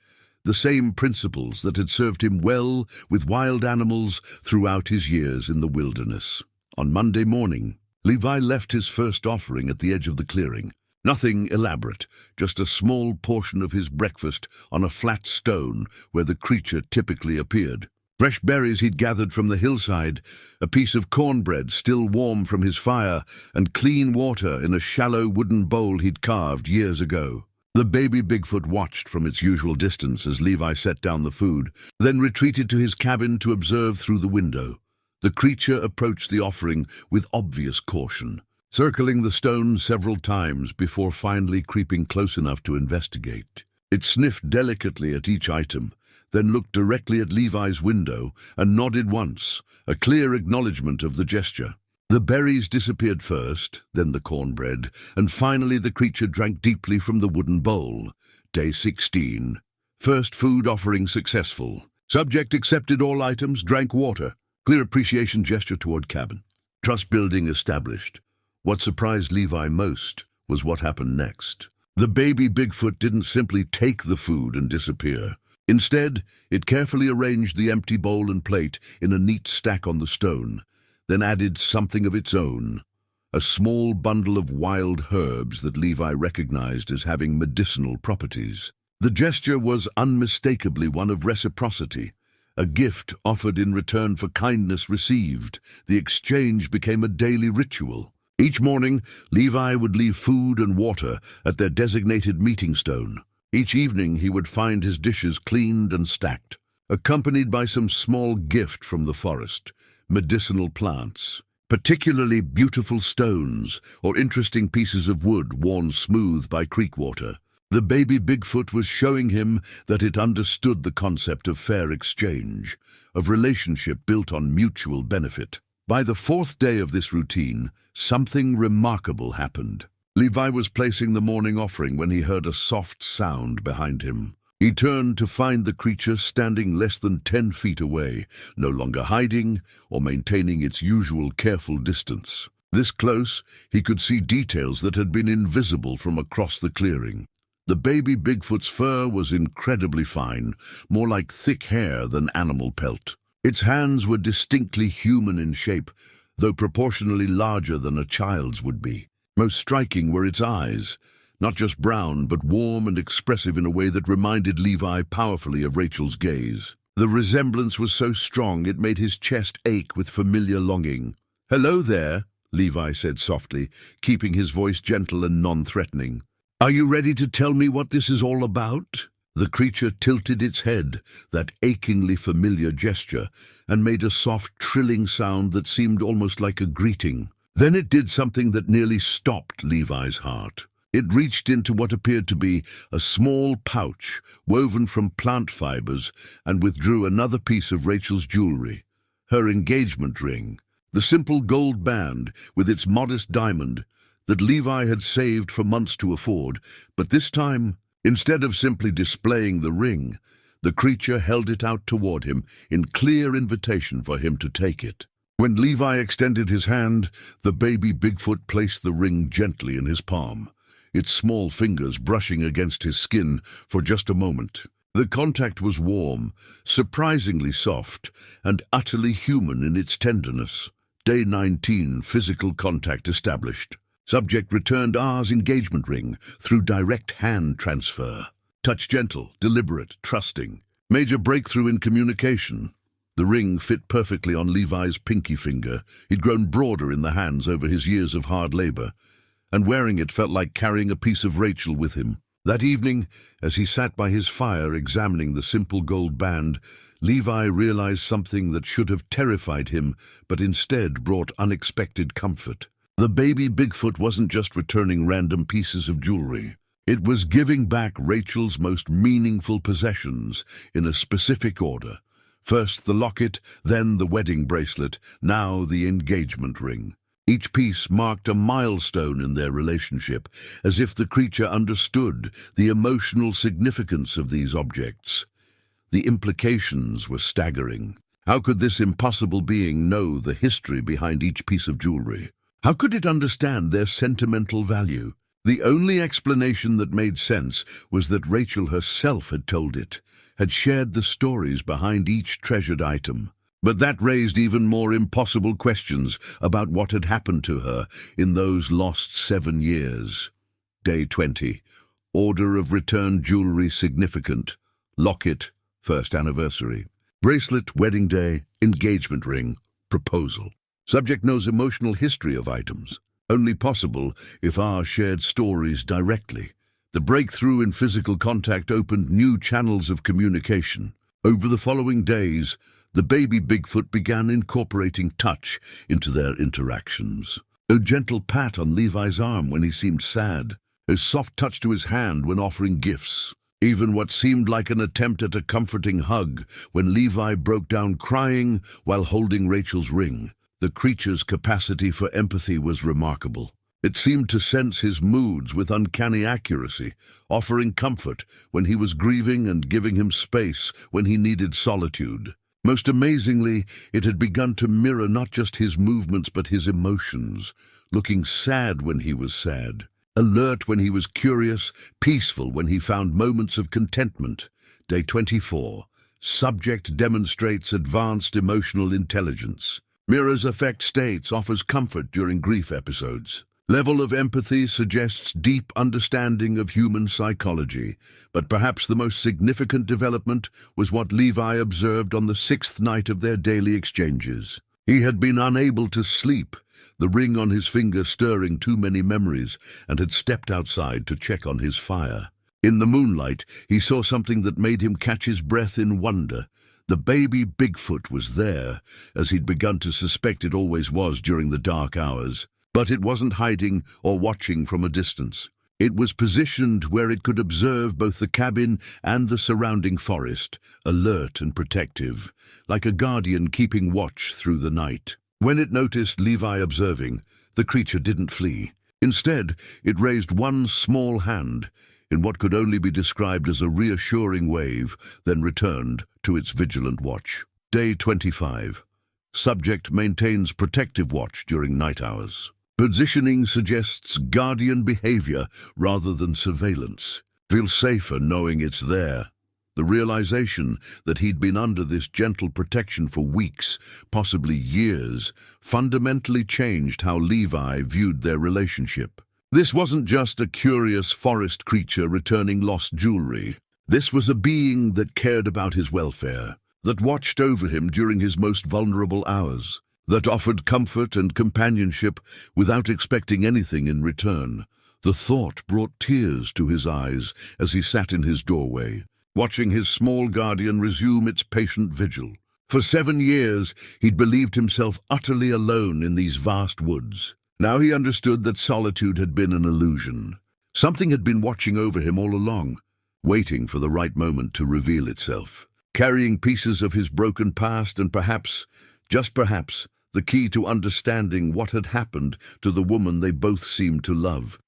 the same principles that had served him well with wild animals throughout his years in the wilderness. On Monday morning, Levi left his first offering at the edge of the clearing. Nothing elaborate, just a small portion of his breakfast on a flat stone where the creature typically appeared. Fresh berries he'd gathered from the hillside, a piece of cornbread still warm from his fire, and clean water in a shallow wooden bowl he'd carved years ago. The baby Bigfoot watched from its usual distance as Levi set down the food, then retreated to his cabin to observe through the window. The creature approached the offering with obvious caution, circling the stone several times before finally creeping close enough to investigate. It sniffed delicately at each item, then looked directly at Levi's window and nodded once, a clear acknowledgement of the gesture. The berries disappeared first, then the cornbread, and finally the creature drank deeply from the wooden bowl. Day 16. First food offering successful. Subject accepted all items, drank water. Clear appreciation gesture toward cabin. Trust building established. What surprised Levi most was what happened next. The baby Bigfoot didn't simply take the food and disappear. Instead, it carefully arranged the empty bowl and plate in a neat stack on the stone, then added something of its own, a small bundle of wild herbs that Levi recognized as having medicinal properties. The gesture was unmistakably one of reciprocity, a gift offered in return for kindness received. The exchange became a daily ritual. Each morning, Levi would leave food and water at their designated meeting stone. Each evening, he would find his dishes cleaned and stacked, accompanied by some small gift from the forest, medicinal plants, particularly beautiful stones or interesting pieces of wood worn smooth by creek water. The baby Bigfoot was showing him that it understood the concept of fair exchange, of relationship built on mutual benefit. By the fourth day of this routine, something remarkable happened. Levi was placing the morning offering when he heard a soft sound behind him. He turned to find the creature standing less than 10 feet away, no longer hiding or maintaining its usual careful distance. This close, he could see details that had been invisible from across the clearing. The baby Bigfoot's fur was incredibly fine, more like thick hair than animal pelt. Its hands were distinctly human in shape, though proportionally larger than a child's would be. Most striking were its eyes, not just brown, but warm and expressive in a way that reminded Levi powerfully of Rachel's gaze. The resemblance was so strong it made his chest ache with familiar longing. "Hello there," Levi said softly, keeping his voice gentle and non-threatening. "Are you ready to tell me what this is all about?" The creature tilted its head, that achingly familiar gesture, and made a soft, trilling sound that seemed almost like a greeting. Then it did something that nearly stopped Levi's heart. It reached into what appeared to be a small pouch woven from plant fibers and withdrew another piece of Rachel's jewelry, her engagement ring, the simple gold band with its modest diamond that Levi had saved for months to afford. But this time, instead of simply displaying the ring, the creature held it out toward him in clear invitation for him to take it. When Levi extended his hand, the baby Bigfoot placed the ring gently in his palm, its small fingers brushing against his skin for just a moment. The contact was warm, surprisingly soft, and utterly human in its tenderness. Day 19, physical contact established. Subject returned R's engagement ring through direct hand transfer. Touch gentle, deliberate, trusting. Major breakthrough in communication. The ring fit perfectly on Levi's pinky finger. He'd grown broader in the hands over his years of hard labor, and wearing it felt like carrying a piece of Rachel with him. That evening, as he sat by his fire examining the simple gold band, Levi realized something that should have terrified him, but instead brought unexpected comfort. The baby Bigfoot wasn't just returning random pieces of jewelry. It was giving back Rachel's most meaningful possessions in a specific order. First the locket, then the wedding bracelet, now the engagement ring. Each piece marked a milestone in their relationship, as if the creature understood the emotional significance of these objects. The implications were staggering. How could this impossible being know the history behind each piece of jewelry? How could it understand their sentimental value? The only explanation that made sense was that Rachel herself had told it, had shared the stories behind each treasured item. But that raised even more impossible questions about what had happened to her in those lost 7 years. Day 20. Order of returned jewelry significant. Locket, first anniversary. Bracelet, wedding day, engagement ring, proposal. Subject knows emotional history of items. Only possible if our shared stories directly. The breakthrough in physical contact opened new channels of communication. Over the following days, the baby Bigfoot began incorporating touch into their interactions. A gentle pat on Levi's arm when he seemed sad. A soft touch to his hand when offering gifts. Even what seemed like an attempt at a comforting hug when Levi broke down crying while holding Rachel's ring. The creature's capacity for empathy was remarkable. It seemed to sense his moods with uncanny accuracy, offering comfort when he was grieving and giving him space when he needed solitude. Most amazingly, it had begun to mirror not just his movements but his emotions, looking sad when he was sad, alert when he was curious, peaceful when he found moments of contentment. Day 24. Subject demonstrates advanced emotional intelligence. Mirrors affect states, offers comfort during grief episodes. Level of empathy suggests deep understanding of human psychology, but perhaps the most significant development was what Levi observed on the 6th night of their daily exchanges. He had been unable to sleep, the ring on his finger stirring too many memories, and had stepped outside to check on his fire. In the moonlight, he saw something that made him catch his breath in wonder. The baby Bigfoot was there, as he'd begun to suspect it always was during the dark hours. But it wasn't hiding or watching from a distance. It was positioned where it could observe both the cabin and the surrounding forest, alert and protective, like a guardian keeping watch through the night. When it noticed Levi observing, the creature didn't flee. Instead, it raised one small hand, in what could only be described as a reassuring wave, then returned to its vigilant watch. Day 25. Subject maintains protective watch during night hours. Positioning suggests guardian behavior rather than surveillance. Feels safer knowing it's there. The realization that he'd been under this gentle protection for weeks, possibly years, fundamentally changed how Levi viewed their relationship. This wasn't just a curious forest creature returning lost jewelry. This was a being that cared about his welfare, that watched over him during his most vulnerable hours, that offered comfort and companionship without expecting anything in return. The thought brought tears to his eyes as he sat in his doorway, watching his small guardian resume its patient vigil. For 7 years, he'd believed himself utterly alone in these vast woods. Now he understood that solitude had been an illusion. Something had been watching over him all along, waiting for the right moment to reveal itself, carrying pieces of his broken past and perhaps, just perhaps, the key to understanding what had happened to the woman they both seemed to love.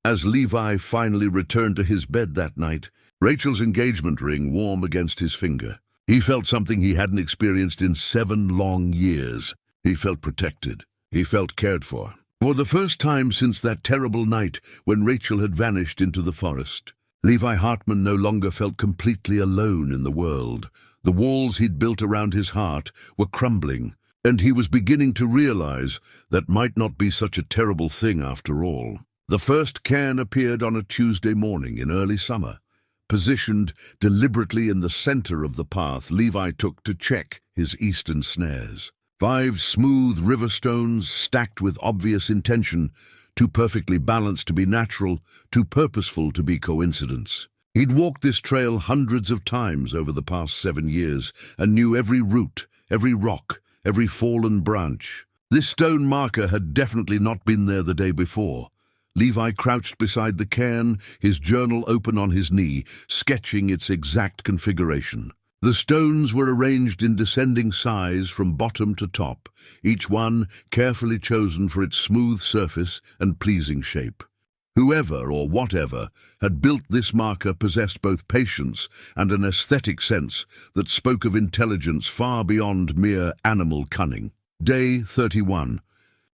As Levi finally returned to his bed that night, Rachel's engagement ring warm against his finger. He felt something he hadn't experienced in 7 long years. He felt protected. He felt cared for. For the first time since that terrible night when Rachel had vanished into the forest, Levi Hartman no longer felt completely alone in the world. The walls he'd built around his heart were crumbling, and he was beginning to realize that might not be such a terrible thing after all. The first cairn appeared on a Tuesday morning in early summer. Positioned deliberately in the center of the path Levi took to check his eastern snares. 5 smooth river stones stacked with obvious intention, too perfectly balanced to be natural, too purposeful to be coincidence. He'd walked this trail hundreds of times over the past 7 years and knew every root, every rock, every fallen branch. This stone marker had definitely not been there the day before. Levi crouched beside the cairn, his journal open on his knee, sketching its exact configuration. The stones were arranged in descending size from bottom to top, each one carefully chosen for its smooth surface and pleasing shape. Whoever or whatever had built this marker possessed both patience and an aesthetic sense that spoke of intelligence far beyond mere animal cunning. Day 31.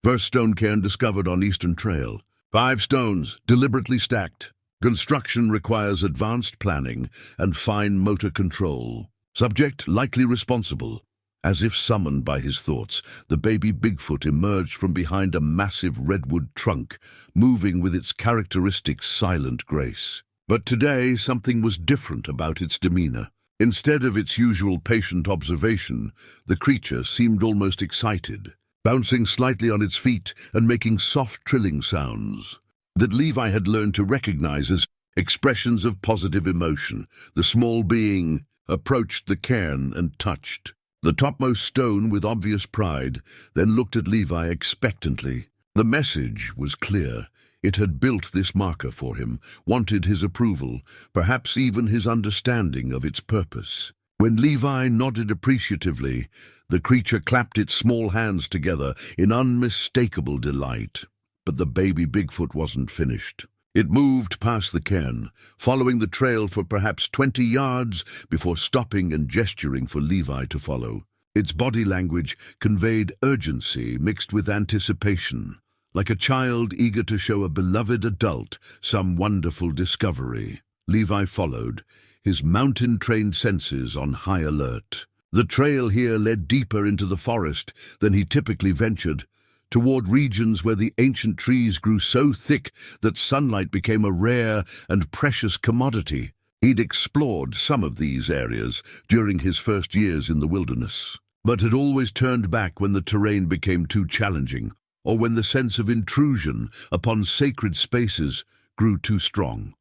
First stone cairn discovered on Eastern Trail. 5 stones, deliberately stacked. Construction requires advanced planning and fine motor control. Subject likely responsible. As if summoned by his thoughts, the baby Bigfoot emerged from behind a massive redwood trunk, moving with its characteristic silent grace. But today something was different about its demeanor. Instead of its usual patient observation, the creature seemed almost excited, bouncing slightly on its feet and making soft trilling sounds that Levi had learned to recognize as expressions of positive emotion. The small being approached the cairn and touched the topmost stone with obvious pride, then looked at Levi expectantly. The message was clear. It had built this marker for him, wanted his approval, perhaps even his understanding of its purpose. When Levi nodded appreciatively, the creature clapped its small hands together in unmistakable delight. But the baby Bigfoot wasn't finished. It moved past the cairn, following the trail for perhaps 20 yards before stopping and gesturing for Levi to follow. Its body language conveyed urgency mixed with anticipation, like a child eager to show a beloved adult some wonderful discovery. Levi followed, his mountain-trained senses on high alert. The trail here led deeper into the forest than he typically ventured, toward regions where the ancient trees grew so thick that sunlight became a rare and precious commodity. He'd explored some of these areas during his first years in the wilderness, but had always turned back when the terrain became too challenging, or when the sense of intrusion upon sacred spaces grew too strong.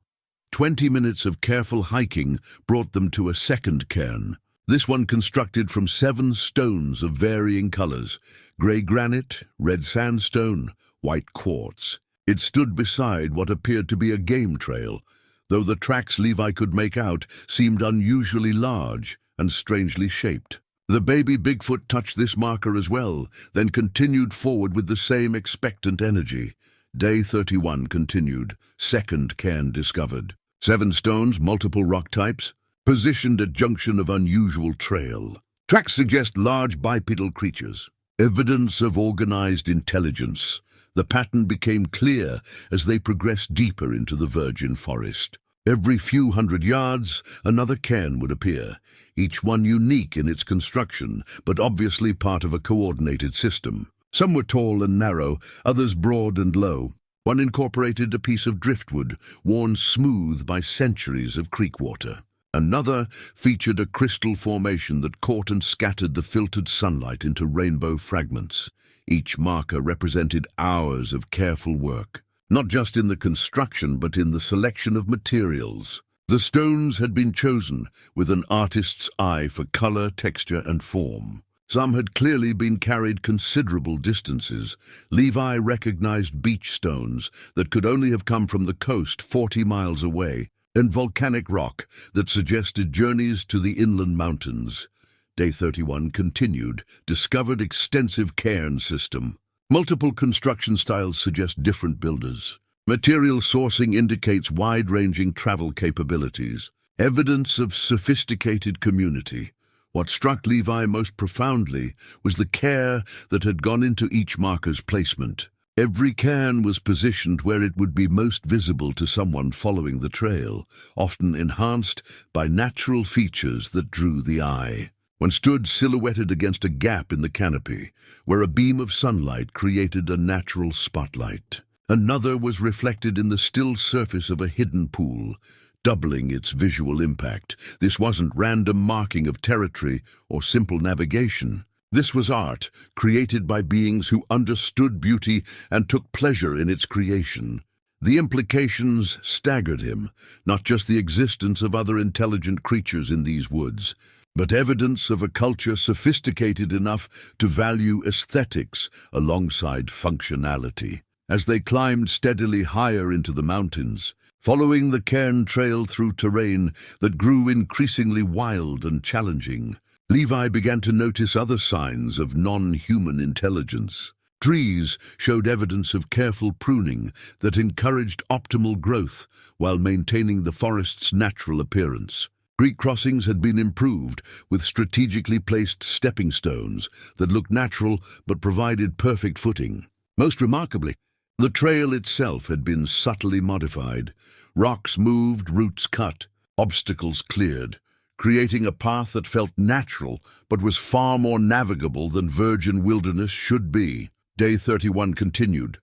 20 minutes of careful hiking brought them to a second cairn, this one constructed from 7 stones of varying colors: gray granite, red sandstone, white quartz. It stood beside what appeared to be a game trail, though the tracks Levi could make out seemed unusually large and strangely shaped. The baby Bigfoot touched this marker as well, then continued forward with the same expectant energy. Day 31 continued. Second cairn discovered. 7 stones, multiple rock types, positioned at junction of unusual trail. Tracks suggest large bipedal creatures, evidence of organized intelligence. The pattern became clear as they progressed deeper into the virgin forest. Every few hundred yards, another cairn would appear, each one unique in its construction, but obviously part of a coordinated system. Some were tall and narrow, others broad and low. One incorporated a piece of driftwood, worn smooth by centuries of creek water. Another featured a crystal formation that caught and scattered the filtered sunlight into rainbow fragments. Each marker represented hours of careful work, not just in the construction but in the selection of materials. The stones had been chosen with an artist's eye for color, texture, and form. Some had clearly been carried considerable distances. Levi recognized beach stones that could only have come from the coast 40 miles away, and volcanic rock that suggested journeys to the inland mountains. Day 31 continued, discovered extensive cairn system. Multiple construction styles suggest different builders. Material sourcing indicates wide-ranging travel capabilities, evidence of sophisticated community. What struck Levi most profoundly was the care that had gone into each marker's placement. Every cairn was positioned where it would be most visible to someone following the trail, often enhanced by natural features that drew the eye. One stood silhouetted against a gap in the canopy, where a beam of sunlight created a natural spotlight. Another was reflected in the still surface of a hidden pool, doubling its visual impact. This wasn't random marking of territory or simple navigation. This was art, created by beings who understood beauty and took pleasure in its creation. The implications staggered him, not just the existence of other intelligent creatures in these woods, but evidence of a culture sophisticated enough to value aesthetics alongside functionality. As they climbed steadily higher into the mountains, following the cairn trail through terrain that grew increasingly wild and challenging. Levi began to notice other signs of non-human intelligence. Trees showed evidence of careful pruning that encouraged optimal growth while maintaining the forest's natural appearance. Creek crossings had been improved with strategically placed stepping stones that looked natural but provided perfect footing. Most remarkably, the trail itself had been subtly modified. Rocks moved, roots cut, obstacles cleared, creating a path that felt natural but was far more navigable than virgin wilderness should be. Day 31 continued.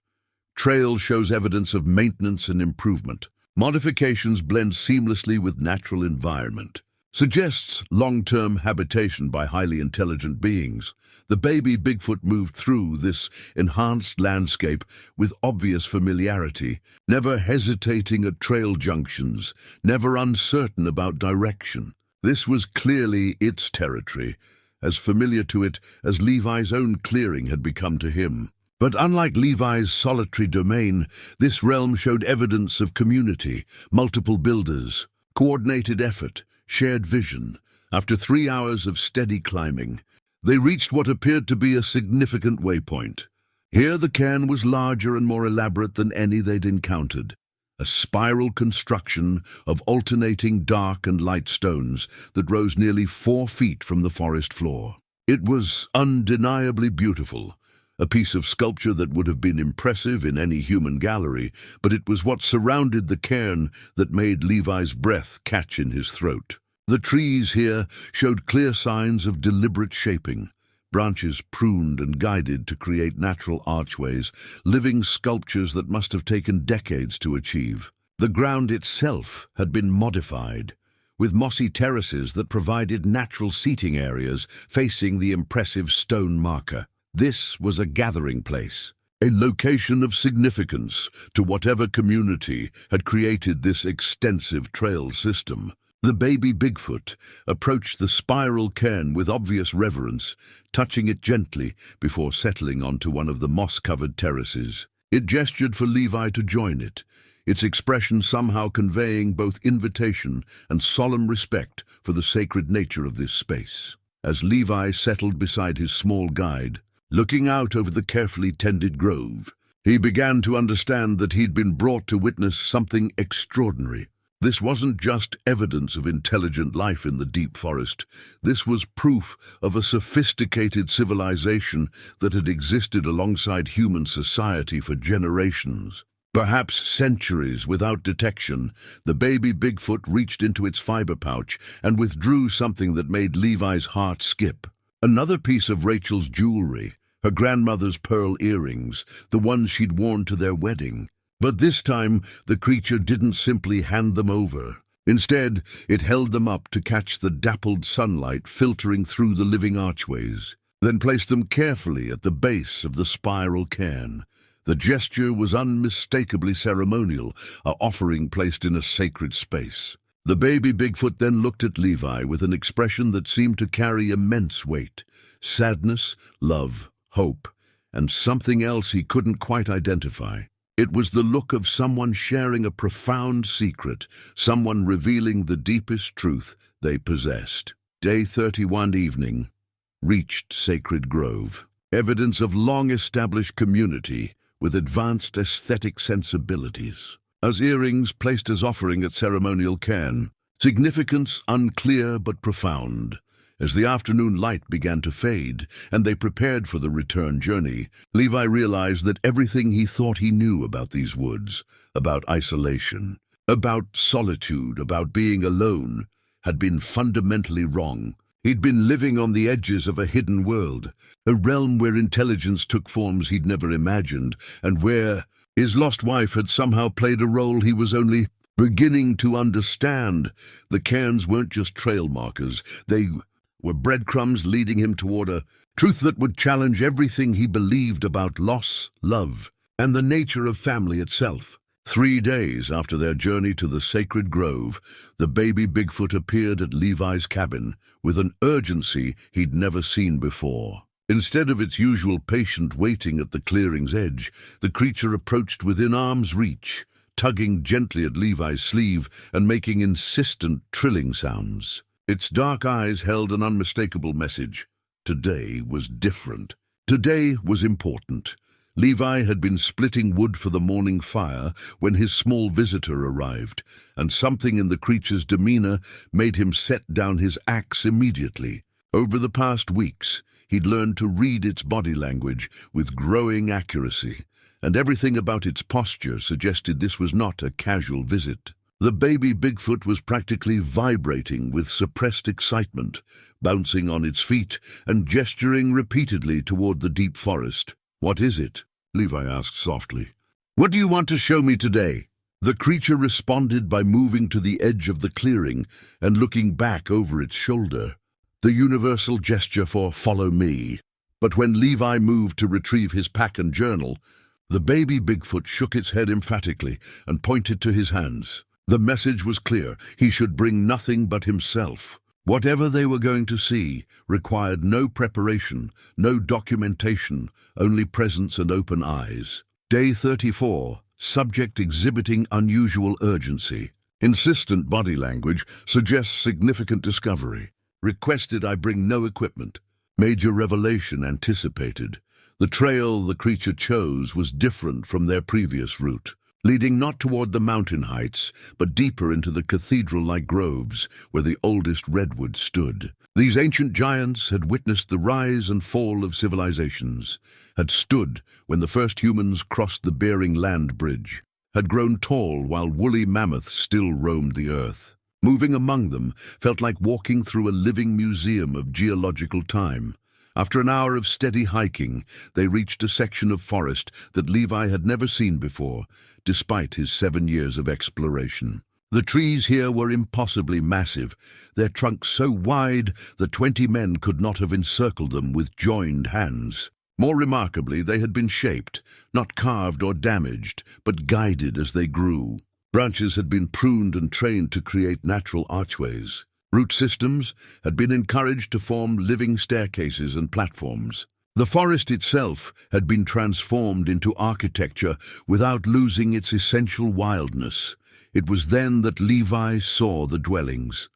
Trail shows evidence of maintenance and improvement. Modifications blend seamlessly with natural environment. Suggests long-term habitation by highly intelligent beings. The baby Bigfoot moved through this enhanced landscape with obvious familiarity, never hesitating at trail junctions, never uncertain about direction. This was clearly its territory, as familiar to it as Levi's own clearing had become to him. But unlike Levi's solitary domain, this realm showed evidence of community, multiple builders, coordinated effort, shared vision. After 3 hours of steady climbing, they reached what appeared to be a significant waypoint. Here the cairn was larger and more elaborate than any they'd encountered. A spiral construction of alternating dark and light stones that rose nearly 4 feet from the forest floor. It was undeniably beautiful. A piece of sculpture that would have been impressive in any human gallery, but it was what surrounded the cairn that made Levi's breath catch in his throat. The trees here showed clear signs of deliberate shaping, branches pruned and guided to create natural archways, living sculptures that must have taken decades to achieve. The ground itself had been modified, with mossy terraces that provided natural seating areas facing the impressive stone marker. This was a gathering place, a location of significance to whatever community had created this extensive trail system. The baby Bigfoot approached the spiral cairn with obvious reverence, touching it gently before settling onto one of the moss-covered terraces. It gestured for Levi to join it, its expression somehow conveying both invitation and solemn respect for the sacred nature of this space. As Levi settled beside his small guide, looking out over the carefully tended grove, he began to understand that he'd been brought to witness something extraordinary. This wasn't just evidence of intelligent life in the deep forest. This was proof of a sophisticated civilization that had existed alongside human society for generations. Perhaps centuries without detection, the baby Bigfoot reached into its fiber pouch and withdrew something that made Levi's heart skip. Another piece of Rachel's jewelry, her grandmother's pearl earrings, the ones she'd worn to their wedding. But this time, the creature didn't simply hand them over. Instead, it held them up to catch the dappled sunlight filtering through the living archways, then placed them carefully at the base of the spiral cairn. The gesture was unmistakably ceremonial, a offering placed in a sacred space. The baby Bigfoot then looked at Levi with an expression that seemed to carry immense weight. Sadness, love, hope, and something else he couldn't quite identify. It was the look of someone sharing a profound secret, someone revealing the deepest truth they possessed. Day 31 evening. Reached Sacred Grove. Evidence of long-established community with advanced aesthetic sensibilities. As earrings placed as offering at ceremonial cairn. Significance unclear but profound. As the afternoon light began to fade and they prepared for the return journey, Levi realized that everything he thought he knew about these woods, about isolation, about solitude, about being alone, had been fundamentally wrong. He'd been living on the edges of a hidden world, a realm where intelligence took forms he'd never imagined, and where his lost wife had somehow played a role he was only beginning to understand. The cairns weren't just trail markers, they were breadcrumbs leading him toward a truth that would challenge everything he believed about loss, love, and the nature of family itself. 3 days after their journey to the sacred grove, the baby Bigfoot appeared at Levi's cabin with an urgency he'd never seen before. Instead of its usual patient waiting at the clearing's edge, the creature approached within arm's reach, tugging gently at Levi's sleeve and making insistent trilling sounds. Its dark eyes held an unmistakable message. Today was different. Today was important. Levi had been splitting wood for the morning fire when his small visitor arrived, and something in the creature's demeanor made him set down his axe immediately. Over the past weeks, he'd learned to read its body language with growing accuracy, and everything about its posture suggested this was not a casual visit. The baby Bigfoot was practically vibrating with suppressed excitement, bouncing on its feet and gesturing repeatedly toward the deep forest. "What is it?" Levi asked softly. "What do you want to show me today?" The creature responded by moving to the edge of the clearing and looking back over its shoulder. The universal gesture for "follow me." But when Levi moved to retrieve his pack and journal, the baby Bigfoot shook its head emphatically and pointed to his hands. The message was clear. He should bring nothing but himself. Whatever they were going to see required no preparation, no documentation, only presence and open eyes. Day 34. Subject exhibiting unusual urgency. Insistent body language suggests significant discovery. Requested I bring no equipment. Major revelation anticipated. The trail the creature chose was different from their previous route, leading not toward the mountain heights, but deeper into the cathedral-like groves where the oldest redwoods stood. These ancient giants had witnessed the rise and fall of civilizations, had stood when the first humans crossed the Bering Land Bridge, had grown tall while woolly mammoths still roamed the earth. Moving among them felt like walking through a living museum of geological time. After an hour of steady hiking, they reached a section of forest that Levi had never seen before, despite his 7 years of exploration. The trees here were impossibly massive, their trunks so wide that 20 men could not have encircled them with joined hands. More remarkably, they had been shaped, not carved or damaged, but guided as they grew. Branches had been pruned and trained to create natural archways. Root systems had been encouraged to form living staircases and platforms. The forest itself had been transformed into architecture without losing its essential wildness. It was then that Levi saw the dwellings.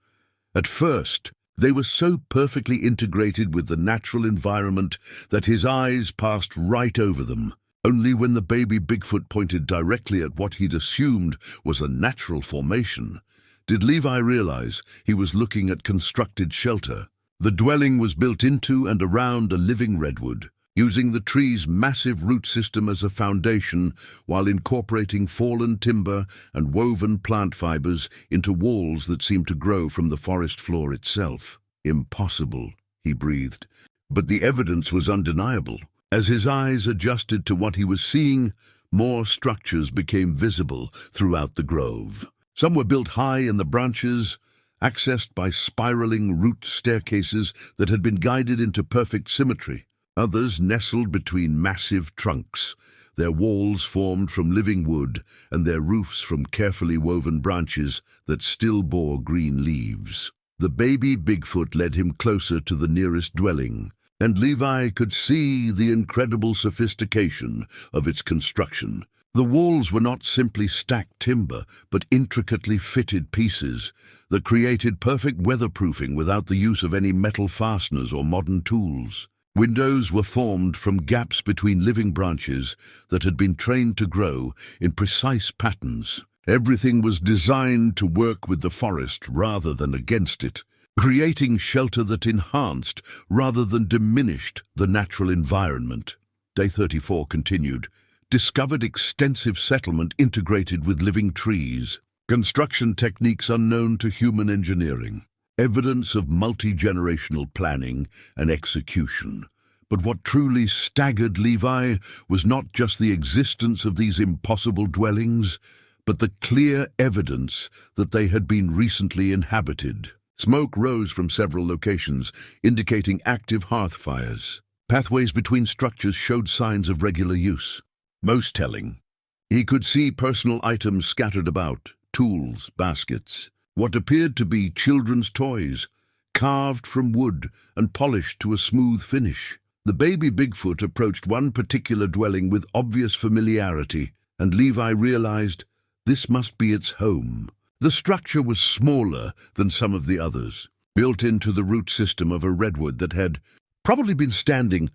At first, they were so perfectly integrated with the natural environment that his eyes passed right over them. Only when the baby Bigfoot pointed directly at what he'd assumed was a natural formation did Levi realize he was looking at constructed shelter. The dwelling was built into and around a living redwood, using the tree's massive root system as a foundation while incorporating fallen timber and woven plant fibers into walls that seemed to grow from the forest floor itself. "Impossible," he breathed. But the evidence was undeniable. As his eyes adjusted to what he was seeing, more structures became visible throughout the grove. Some were built high in the branches, accessed by spiraling root staircases that had been guided into perfect symmetry. Others nestled between massive trunks, their walls formed from living wood and their roofs from carefully woven branches that still bore green leaves. The baby Bigfoot led him closer to the nearest dwelling, and Levi could see the incredible sophistication of its construction. The walls were not simply stacked timber, but intricately fitted pieces that created perfect weatherproofing without the use of any metal fasteners or modern tools. Windows were formed from gaps between living branches that had been trained to grow in precise patterns. Everything was designed to work with the forest rather than against it, creating shelter that enhanced rather than diminished the natural environment. Day 34 continued. Discovered extensive settlement integrated with living trees, construction techniques unknown to human engineering, evidence of multi-generational planning and execution. But what truly staggered Levi was not just the existence of these impossible dwellings, but the clear evidence that they had been recently inhabited. Smoke rose from several locations, indicating active hearth fires. Pathways between structures showed signs of regular use. Most telling, he could see personal items scattered about, tools, baskets, what appeared to be children's toys, carved from wood and polished to a smooth finish. The baby Bigfoot approached one particular dwelling with obvious familiarity, and Levi realized This must be its home. The structure was smaller than some of the others, built into the root system of a redwood that had probably been standing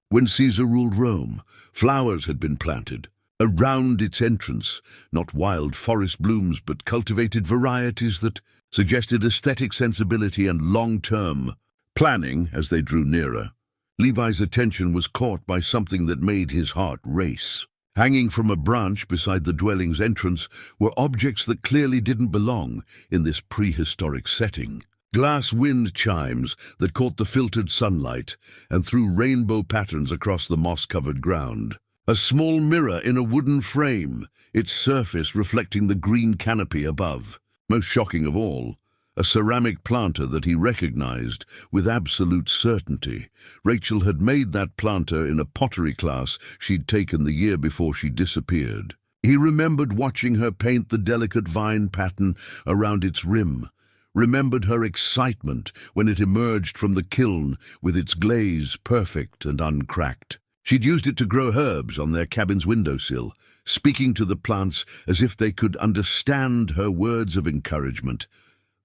when Caesar ruled Rome. Flowers had been planted around its entrance, not wild forest blooms, but cultivated varieties that suggested aesthetic sensibility and long-term planning. As they drew nearer, Levi's attention was caught by something that made his heart race. Hanging from a branch beside the dwelling's entrance were objects that clearly didn't belong in this prehistoric setting. Glass wind chimes that caught the filtered sunlight and threw rainbow patterns across the moss-covered ground. A small mirror in a wooden frame, its surface reflecting the green canopy above. Most shocking of all, a ceramic planter that he recognized with absolute certainty. Rachel had made that planter in a pottery class she'd taken the year before she disappeared. He remembered watching her paint the delicate vine pattern around its rim, remembered her excitement when it emerged from the kiln with its glaze perfect and uncracked. She'd used it to grow herbs on their cabin's windowsill, speaking to the plants as if they could understand her words of encouragement.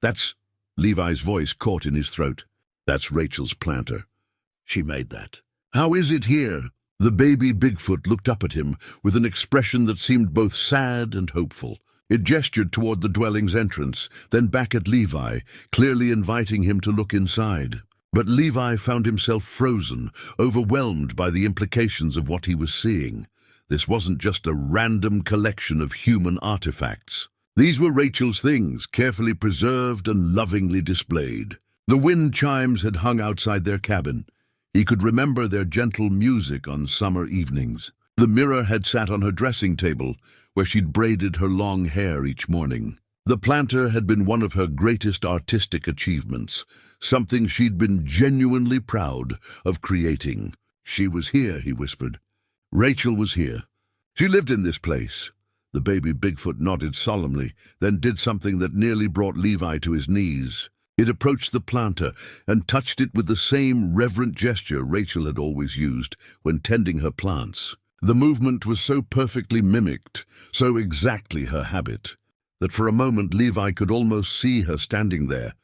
"That's—" Levi's voice caught in his throat. "That's Rachel's planter. She made that." "How is it here?" The baby Bigfoot looked up at him with an expression that seemed both sad and hopeful. It gestured toward the dwelling's entrance, then back at Levi, clearly inviting him to look inside. But Levi found himself frozen, overwhelmed by the implications of what he was seeing. This wasn't just a random collection of human artifacts. These were Rachel's things, carefully preserved and lovingly displayed. The wind chimes had hung outside their cabin. He could remember their gentle music on summer evenings. The mirror had sat on her dressing table, where she'd braided her long hair each morning. The planter had been one of her greatest artistic achievements, something she'd been genuinely proud of creating. "She was here," he whispered. "Rachel was here. She lived in this place." The baby Bigfoot nodded solemnly, then did something that nearly brought Levi to his knees. It approached the planter and touched it with the same reverent gesture Rachel had always used when tending her plants. The movement was so perfectly mimicked, so exactly her habit, that for a moment Levi could almost see her standing there,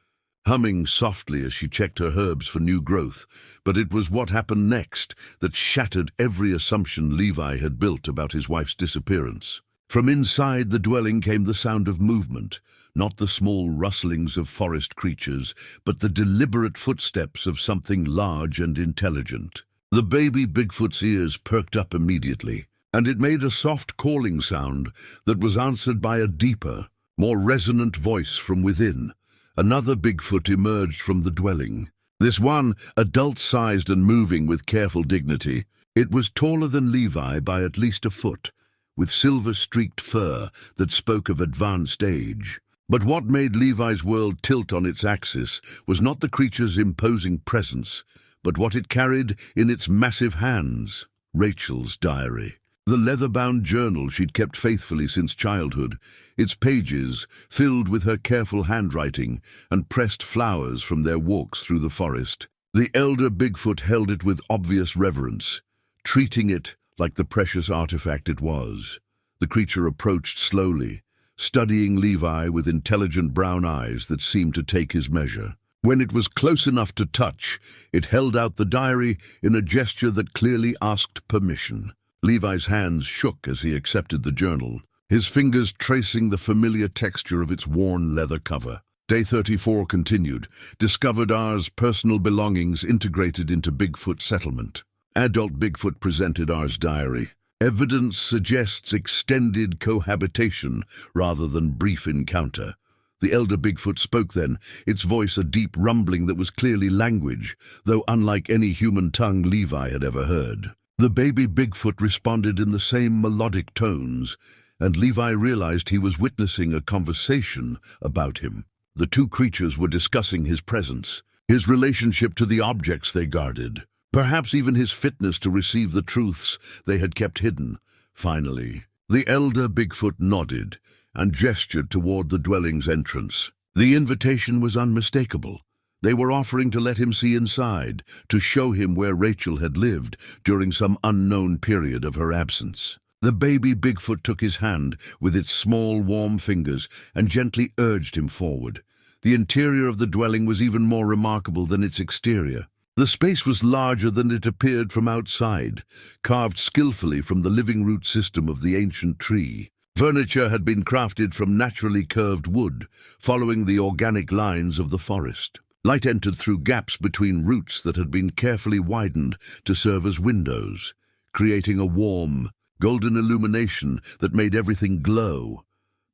humming softly as she checked her herbs for new growth. But it was what happened next that shattered every assumption Levi had built about his wife's disappearance. From inside the dwelling came the sound of movement, not the small rustlings of forest creatures, but the deliberate footsteps of something large and intelligent. The baby Bigfoot's ears perked up immediately, and it made a soft calling sound that was answered by a deeper, more resonant voice from within. Another Bigfoot emerged from the dwelling. This one, adult-sized and moving with careful dignity. It was taller than Levi by at least a foot, with silver-streaked fur that spoke of advanced age. But what made Levi's world tilt on its axis was not the creature's imposing presence, but what it carried in its massive hands: Rachel's diary. The leather-bound journal she'd kept faithfully since childhood, its pages filled with her careful handwriting and pressed flowers from their walks through the forest. The elder Bigfoot held it with obvious reverence, treating it like the precious artifact it was. The creature approached slowly, studying Levi with intelligent brown eyes that seemed to take his measure. When it was close enough to touch, it held out the diary in a gesture that clearly asked permission. Levi's hands shook as he accepted the journal, his fingers tracing the familiar texture of its worn leather cover. Day 34 continued, discovered R's personal belongings integrated into Bigfoot settlement. Adult Bigfoot presented R's diary. Evidence suggests extended cohabitation rather than brief encounter. The elder Bigfoot spoke then, its voice a deep rumbling that was clearly language, though unlike any human tongue Levi had ever heard. The baby Bigfoot responded in the same melodic tones, and Levi realized he was witnessing a conversation about him. The two creatures were discussing his presence, his relationship to the objects they guarded, perhaps even his fitness to receive the truths they had kept hidden. Finally, the elder Bigfoot nodded and gestured toward the dwelling's entrance. The invitation was unmistakable. They were offering to let him see inside, to show him where Rachel had lived during some unknown period of her absence. The baby Bigfoot took his hand with its small, warm fingers and gently urged him forward. The interior of the dwelling was even more remarkable than its exterior. The space was larger than it appeared from outside, carved skillfully from the living root system of the ancient tree. Furniture had been crafted from naturally curved wood, following the organic lines of the forest. Light entered through gaps between roots that had been carefully widened to serve as windows, creating a warm, golden illumination that made everything glow.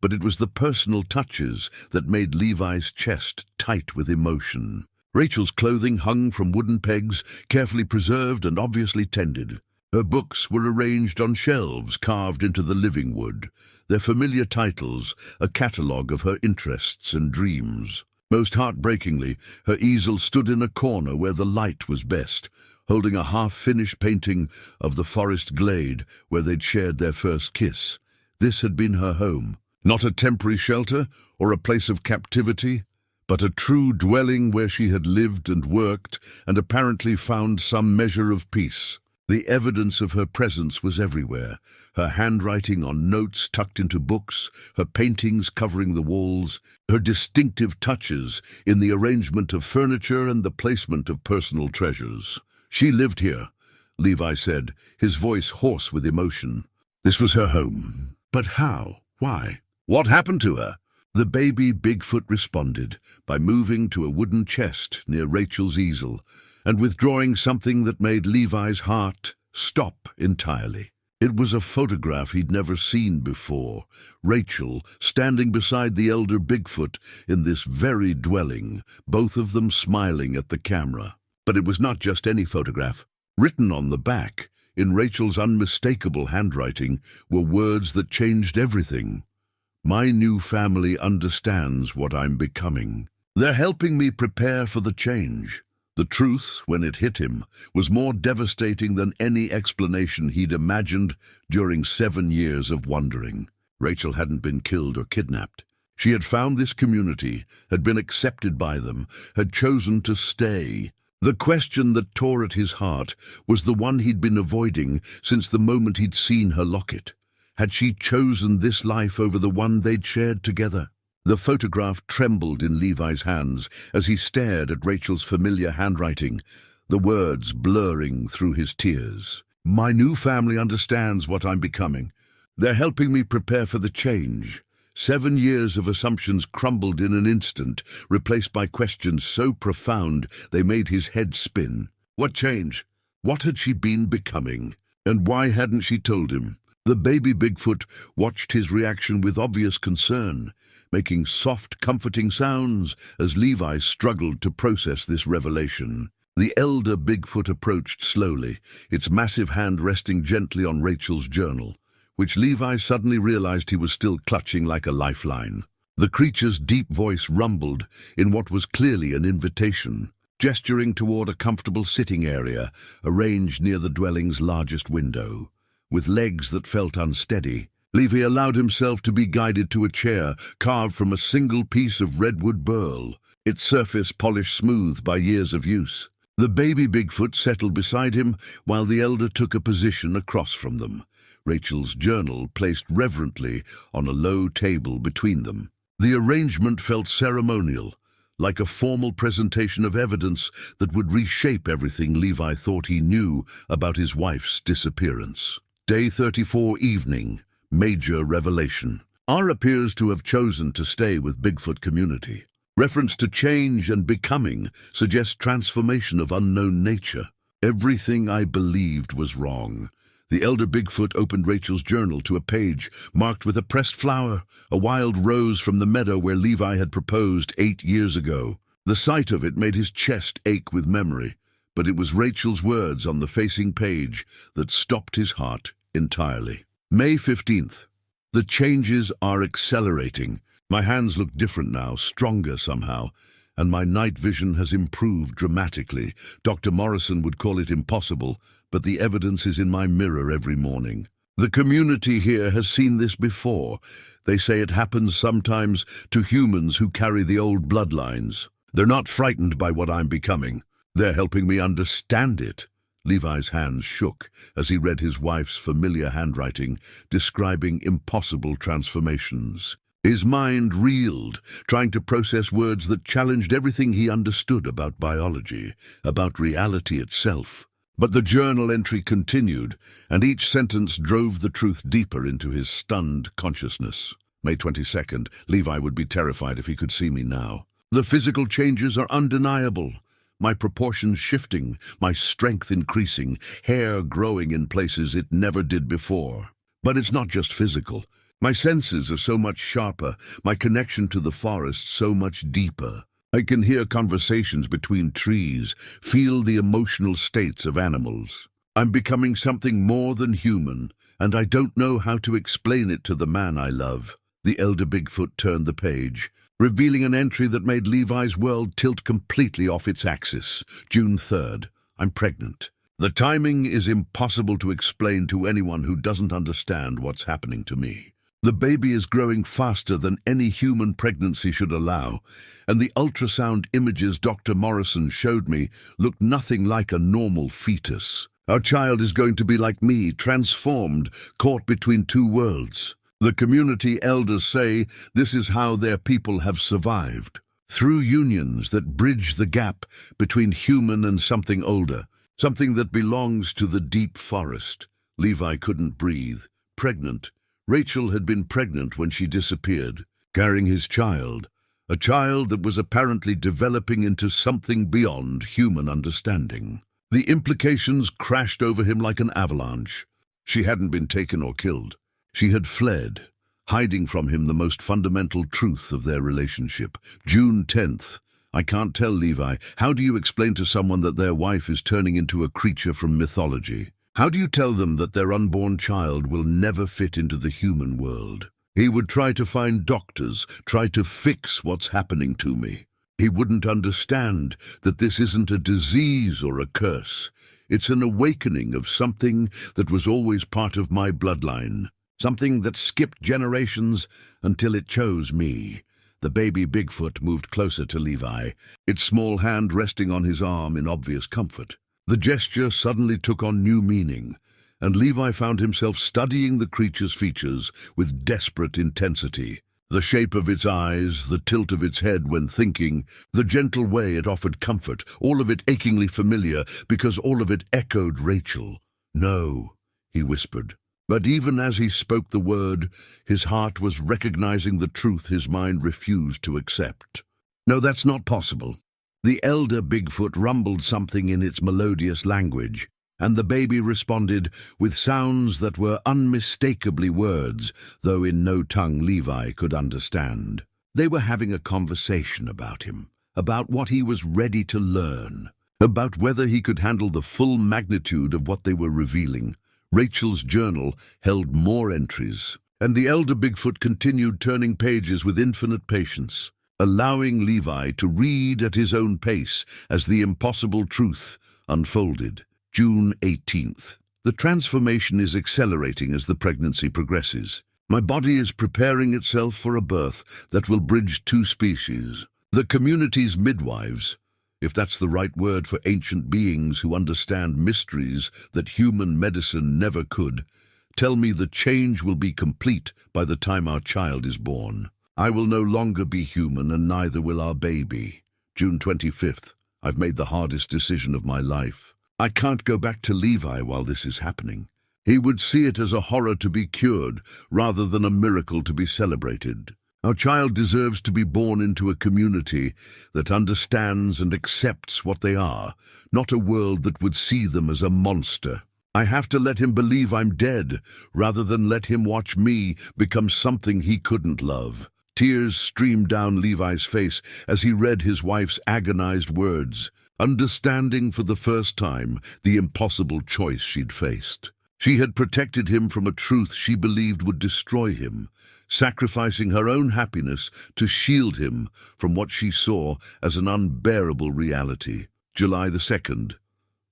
But it was the personal touches that made Levi's chest tight with emotion. Rachel's clothing hung from wooden pegs, carefully preserved and obviously tended. Her books were arranged on shelves carved into the living wood, their familiar titles a catalogue of her interests and dreams. Most heartbreakingly, her easel stood in a corner where the light was best, holding a half-finished painting of the forest glade where they'd shared their first kiss. This had been her home, not a temporary shelter or a place of captivity, but a true dwelling where she had lived and worked and apparently found some measure of peace. The evidence of her presence was everywhere, her handwriting on notes tucked into books, her paintings covering the walls, her distinctive touches in the arrangement of furniture and the placement of personal treasures. She lived here, Levi said, his voice hoarse with emotion. This was her home. But how? Why? What happened to her? The baby Bigfoot responded by moving to a wooden chest near Rachel's easel and withdrawing something that made Levi's heart stop entirely. It was a photograph he'd never seen before. Rachel standing beside the elder Bigfoot in this very dwelling, both of them smiling at the camera. But it was not just any photograph. Written on the back, in Rachel's unmistakable handwriting, were words that changed everything. My new family understands what I'm becoming. They're helping me prepare for the change. The truth, when it hit him, was more devastating than any explanation he'd imagined during 7 years of wandering. Rachel hadn't been killed or kidnapped. She had found this community, had been accepted by them, had chosen to stay. The question that tore at his heart was the one he'd been avoiding since the moment he'd seen her locket. Had she chosen this life over the one they'd shared together? The photograph trembled in Levi's hands as he stared at Rachel's familiar handwriting, the words blurring through his tears. My new family understands what I'm becoming. They're helping me prepare for the change. 7 years of assumptions crumbled in an instant, replaced by questions so profound they made his head spin. What change? What had she been becoming? And why hadn't she told him? The baby Bigfoot watched his reaction with obvious concern, making soft, comforting sounds as Levi struggled to process this revelation. The elder Bigfoot approached slowly, its massive hand resting gently on Rachel's journal, which Levi suddenly realized he was still clutching like a lifeline. The creature's deep voice rumbled in what was clearly an invitation, gesturing toward a comfortable sitting area arranged near the dwelling's largest window. With legs that felt unsteady, Levi allowed himself to be guided to a chair carved from a single piece of redwood burl, its surface polished smooth by years of use. The baby Bigfoot settled beside him while the elder took a position across from them, Rachel's journal placed reverently on a low table between them. The arrangement felt ceremonial, like a formal presentation of evidence that would reshape everything Levi thought he knew about his wife's disappearance. Day 34 evening. Major revelation. R appears to have chosen to stay with Bigfoot community. Reference to change and becoming suggests transformation of unknown nature. Everything I believed was wrong. The elder Bigfoot opened Rachel's journal to a page marked with a pressed flower, a wild rose from the meadow where Levi had proposed 8 years ago. The sight of it made his chest ache with memory, but it was Rachel's words on the facing page that stopped his heart entirely. May 15th. The changes are accelerating. My hands look different now, stronger somehow, and my night vision has improved dramatically. Dr. Morrison would call it impossible, but the evidence is in my mirror every morning. The community here has seen this before. They say it happens sometimes to humans who carry the old bloodlines. They're not frightened by what I'm becoming. They're helping me understand it, Levi's hands shook as he read his wife's familiar handwriting, describing impossible transformations. His mind reeled, trying to process words that challenged everything he understood about biology, about reality itself. But the journal entry continued, and each sentence drove the truth deeper into his stunned consciousness. May 22nd, Levi would be terrified if he could see me now. The physical changes are undeniable. My proportions shifting, my strength increasing, hair growing in places it never did before. But it's not just physical. My senses are so much sharper, my connection to the forest so much deeper. I can hear conversations between trees, feel the emotional states of animals. I'm becoming something more than human, and I don't know how to explain it to the man I love. The elder Bigfoot turned the page, revealing an entry that made Levi's world tilt completely off its axis. June 3rd. I'm pregnant. The timing is impossible to explain to anyone who doesn't understand what's happening to me. The baby is growing faster than any human pregnancy should allow, and the ultrasound images Dr. Morrison showed me look nothing like a normal fetus. Our child is going to be like me, transformed, caught between two worlds. The community elders say this is how their people have survived, through unions that bridge the gap between human and something older, something that belongs to the deep forest. Levi couldn't breathe. Pregnant. Rachel had been pregnant when she disappeared, carrying his child, a child that was apparently developing into something beyond human understanding. The implications crashed over him like an avalanche. She hadn't been taken or killed. She had fled, hiding from him the most fundamental truth of their relationship. June 10th. I can't tell Levi. How do you explain to someone that their wife is turning into a creature from mythology? How do you tell them that their unborn child will never fit into the human world? He would try to find doctors, try to fix what's happening to me. He wouldn't understand that this isn't a disease or a curse. It's an awakening of something that was always part of my bloodline, something that skipped generations until it chose me. The baby Bigfoot moved closer to Levi, its small hand resting on his arm in obvious comfort. The gesture suddenly took on new meaning, and Levi found himself studying the creature's features with desperate intensity. The shape of its eyes, the tilt of its head when thinking, the gentle way it offered comfort, all of it achingly familiar because all of it echoed Rachel. "No," he whispered. But even as he spoke the word, his heart was recognizing the truth his mind refused to accept. "No, that's not possible." The elder Bigfoot rumbled something in its melodious language, and the baby responded with sounds that were unmistakably words, though in no tongue Levi could understand. They were having a conversation about him, about what he was ready to learn, about whether he could handle the full magnitude of what they were revealing. Rachel's journal held more entries, and the elder Bigfoot continued turning pages with infinite patience, allowing Levi to read at his own pace as the impossible truth unfolded. June 18th. The transformation is accelerating as the pregnancy progresses. My body is preparing itself for a birth that will bridge two species. The community's midwives, if that's the right word for ancient beings who understand mysteries that human medicine never could, tell me the change will be complete by the time our child is born. I will no longer be human, and neither will our baby. June 25th. I've made the hardest decision of my life. I can't go back to Levi while this is happening. He would see it as a horror to be cured, rather than a miracle to be celebrated. Our child deserves to be born into a community that understands and accepts what they are, not a world that would see them as a monster. I have to let him believe I'm dead, rather than let him watch me become something he couldn't love. Tears streamed down Levi's face as he read his wife's agonized words, understanding for the first time the impossible choice she'd faced. She had protected him from a truth she believed would destroy him, sacrificing her own happiness to shield him from what she saw as an unbearable reality. July the 2nd.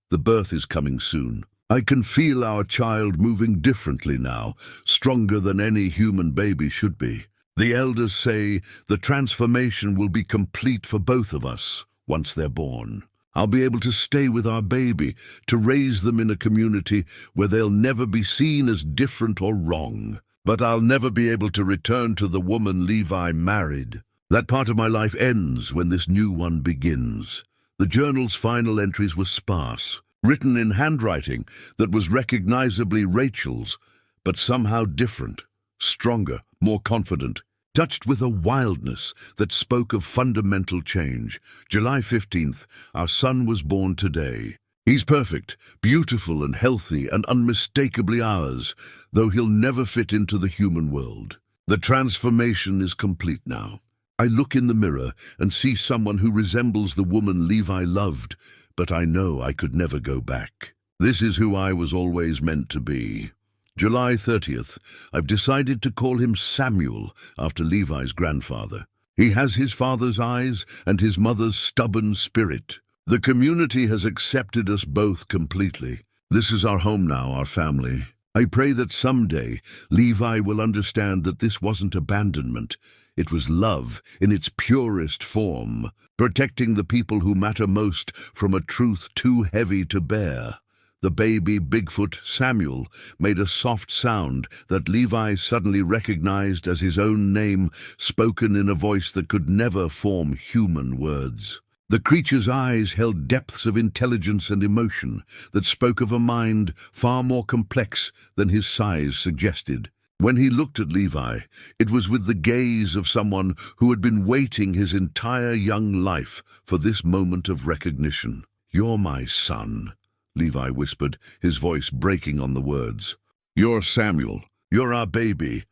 The birth is coming soon. I can feel our child moving differently now, stronger than any human baby should be. The elders say the transformation will be complete for both of us once they're born. I'll be able to stay with our baby, to raise them in a community where they'll never be seen as different or wrong. But I'll never be able to return to the woman Levi married. That part of my life ends when this new one begins. The journal's final entries were sparse, written in handwriting that was recognizably Rachel's, but somehow different, stronger, more confident, touched with a wildness that spoke of fundamental change. July 15th, our son was born today. He's perfect, beautiful and healthy and unmistakably ours, though he'll never fit into the human world. The transformation is complete now. I look in the mirror and see someone who resembles the woman Levi loved, but I know I could never go back. This is who I was always meant to be. July 30th, I've decided to call him Samuel, after Levi's grandfather. He has his father's eyes and his mother's stubborn spirit. The community has accepted us both completely. This is our home now, our family. I pray that someday Levi will understand that this wasn't abandonment. It was love in its purest form, protecting the people who matter most from a truth too heavy to bear. The baby Bigfoot, Samuel, made a soft sound that Levi suddenly recognized as his own name, spoken in a voice that could never form human words. The creature's eyes held depths of intelligence and emotion that spoke of a mind far more complex than his size suggested. When he looked at Levi, it was with the gaze of someone who had been waiting his entire young life for this moment of recognition. "You're my son," Levi whispered, his voice breaking on the words. "You're Samuel. You're our baby."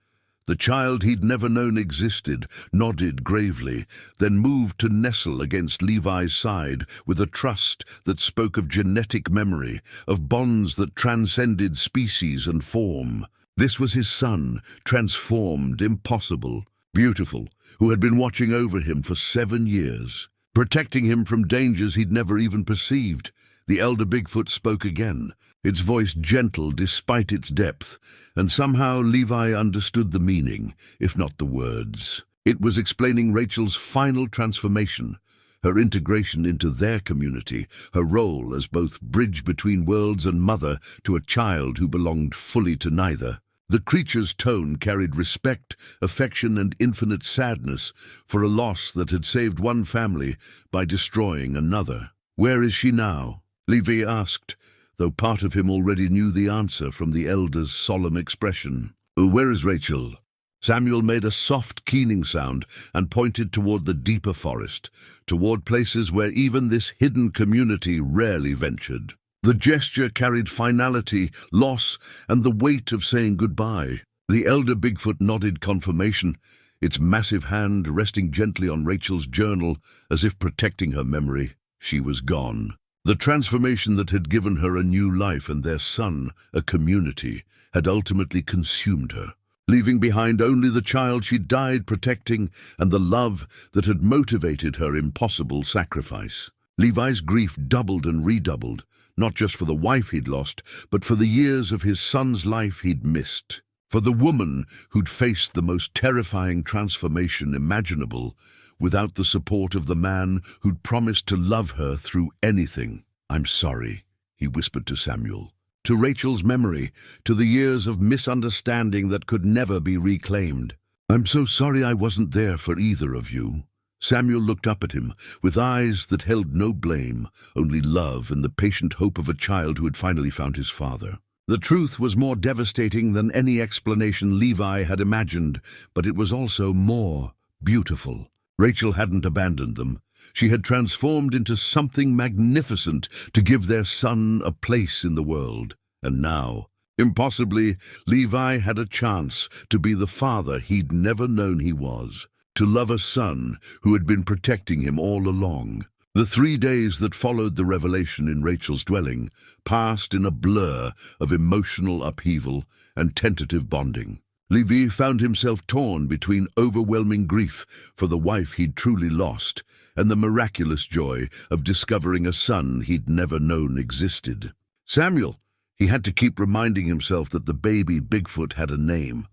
The child he'd never known existed nodded gravely, then moved to nestle against Levi's side with a trust that spoke of genetic memory, of bonds that transcended species and form. This was his son, transformed, impossible, beautiful, who had been watching over him for 7 years, protecting him from dangers he'd never even perceived. The elder Bigfoot spoke again, its voice gentle despite its depth, and somehow Levi understood the meaning, if not the words. It was explaining Rachel's final transformation, her integration into their community, her role as both bridge between worlds and mother to a child who belonged fully to neither. The creature's tone carried respect, affection, and infinite sadness for a loss that had saved one family by destroying another. "Where is she now?" Levi asked, though part of him already knew the answer from the elder's solemn expression. "Where is Rachel?" Samuel made a soft, keening sound and pointed toward the deeper forest, toward places where even this hidden community rarely ventured. The gesture carried finality, loss, and the weight of saying goodbye. The elder Bigfoot nodded confirmation, its massive hand resting gently on Rachel's journal as if protecting her memory. She was gone. The transformation that had given her a new life and their son, a community, had ultimately consumed her, leaving behind only the child she died protecting and the love that had motivated her impossible sacrifice. Levi's grief doubled and redoubled, not just for the wife he'd lost, but for the years of his son's life he'd missed. For the woman who'd faced the most terrifying transformation imaginable without the support of the man who'd promised to love her through anything. "I'm sorry," he whispered to Samuel. To Rachel's memory, to the years of misunderstanding that could never be reclaimed. "I'm so sorry I wasn't there for either of you." Samuel looked up at him, with eyes that held no blame, only love and the patient hope of a child who had finally found his father. The truth was more devastating than any explanation Levi had imagined, but it was also more beautiful. Rachel hadn't abandoned them. She had transformed into something magnificent to give their son a place in the world. And now, impossibly, Levi had a chance to be the father he'd never known he was, to love a son who had been protecting him all along. The 3 days that followed the revelation in Rachel's dwelling passed in a blur of emotional upheaval and tentative bonding. Levi found himself torn between overwhelming grief for the wife he'd truly lost and the miraculous joy of discovering a son he'd never known existed. Samuel, he had to keep reminding himself that the baby Bigfoot had a name,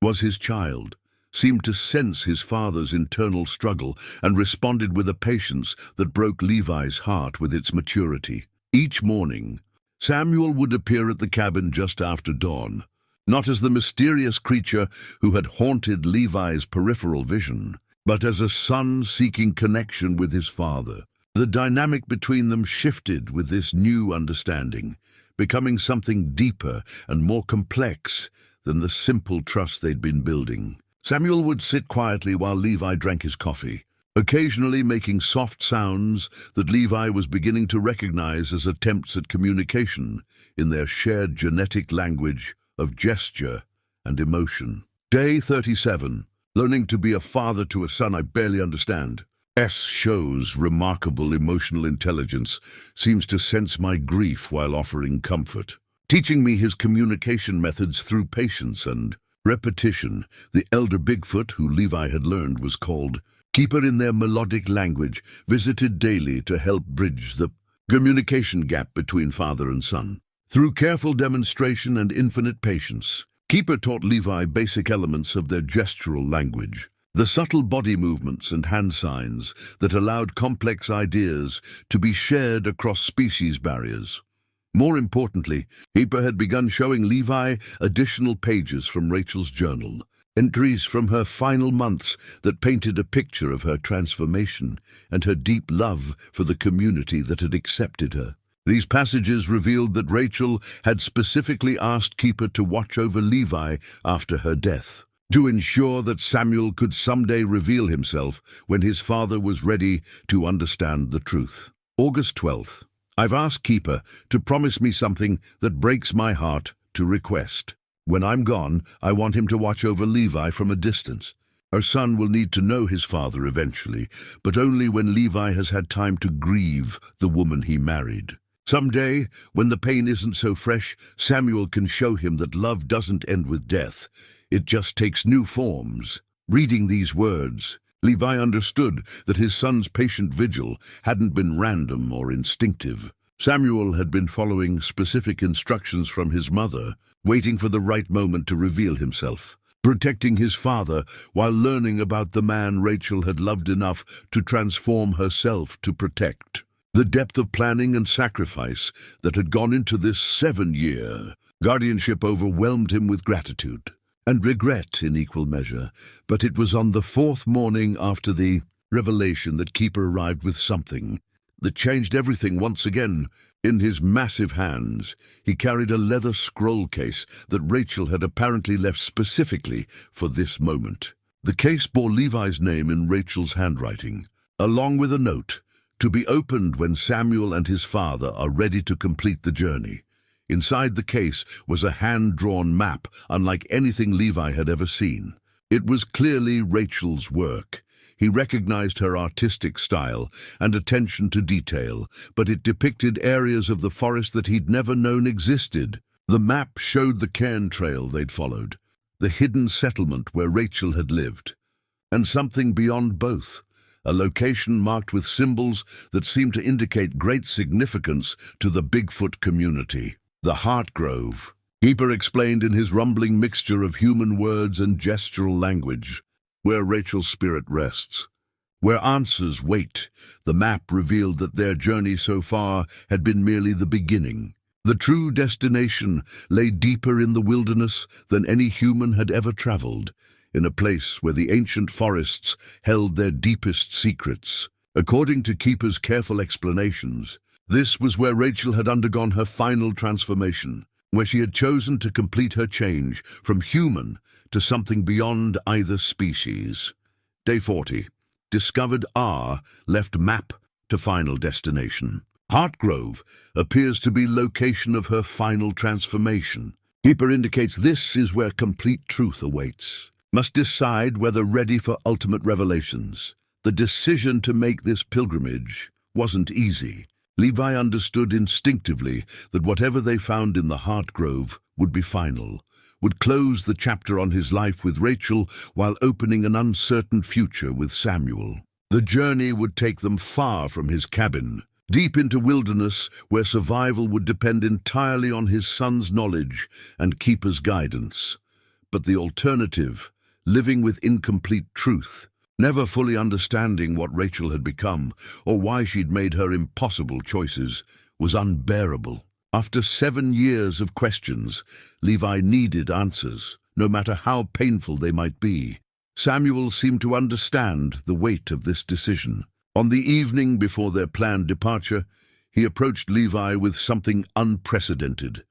was his child, seemed to sense his father's internal struggle and responded with a patience that broke Levi's heart with its maturity. Each morning, Samuel would appear at the cabin just after dawn, not as the mysterious creature who had haunted Levi's peripheral vision, but as a son seeking connection with his father. The dynamic between them shifted with this new understanding, becoming something deeper and more complex than the simple trust they'd been building. Samuel would sit quietly while Levi drank his coffee, occasionally making soft sounds that Levi was beginning to recognize as attempts at communication in their shared genetic language of gesture and emotion. Day 37. Learning to be a father to a son I barely understand. Shows remarkable emotional intelligence, seems to sense my grief while offering comfort, teaching me his communication methods through patience and repetition. The elder Bigfoot, who Levi had learned was called keeper in their melodic language, visited daily to help bridge the communication gap between father and son. Through careful demonstration and infinite patience, Keeper taught Levi basic elements of their gestural language, the subtle body movements and hand signs that allowed complex ideas to be shared across species barriers. More importantly, Keeper had begun showing Levi additional pages from Rachel's journal, entries from her final months that painted a picture of her transformation and her deep love for the community that had accepted her. These passages revealed that Rachel had specifically asked Keeper to watch over Levi after her death, to ensure that Samuel could someday reveal himself when his father was ready to understand the truth. August 12th. I've asked Keeper to promise me something that breaks my heart to request. When I'm gone, I want him to watch over Levi from a distance. Our son will need to know his father eventually, but only when Levi has had time to grieve the woman he married. Someday, when the pain isn't so fresh, Samuel can show him that love doesn't end with death. It just takes new forms. Reading these words, Levi understood that his son's patient vigil hadn't been random or instinctive. Samuel had been following specific instructions from his mother, waiting for the right moment to reveal himself, protecting his father while learning about the man Rachel had loved enough to transform herself to protect. The depth of planning and sacrifice that had gone into this 7-year guardianship overwhelmed him with gratitude and regret in equal measure. But it was on the 4th morning after the revelation that Keeper arrived with something that changed everything once again. In his massive hands, he carried a leather scroll case that Rachel had apparently left specifically for this moment. The case bore Levi's name in Rachel's handwriting, along with a note, to be opened when Samuel and his father are ready to complete the journey. Inside the case was a hand-drawn map unlike anything Levi had ever seen. It was clearly Rachel's work. He recognized her artistic style and attention to detail, but it depicted areas of the forest that he'd never known existed. The map showed the cairn trail they'd followed, the hidden settlement where Rachel had lived, and something beyond both, a location marked with symbols that seemed to indicate great significance to the Bigfoot community. The Heart Grove, Keeper explained in his rumbling mixture of human words and gestural language, where Rachel's spirit rests, where answers wait. The map revealed that their journey so far had been merely the beginning. The true destination lay deeper in the wilderness than any human had ever traveled, in a place where the ancient forests held their deepest secrets. According to Keeper's careful explanations, this was where Rachel had undergone her final transformation, where she had chosen to complete her change from human to something beyond either species. Day 40. Discovered R left map to final destination. Heart Grove appears to be location of her final transformation. Keeper indicates this is where complete truth awaits. Must decide whether ready for ultimate revelations. The decision to make this pilgrimage wasn't easy. Levi understood instinctively that whatever they found in the Heart Grove would be final, would close the chapter on his life with Rachel while opening an uncertain future with Samuel. The journey would take them far from his cabin, deep into wilderness where survival would depend entirely on his son's knowledge and Keeper's guidance. But the alternative living with incomplete truth, never fully understanding what Rachel had become or why she'd made her impossible choices, was unbearable. After 7 years of questions, Levi needed answers, no matter how painful they might be. Samuel seemed to understand the weight of this decision. On the evening before their planned departure, he approached Levi with something unprecedented: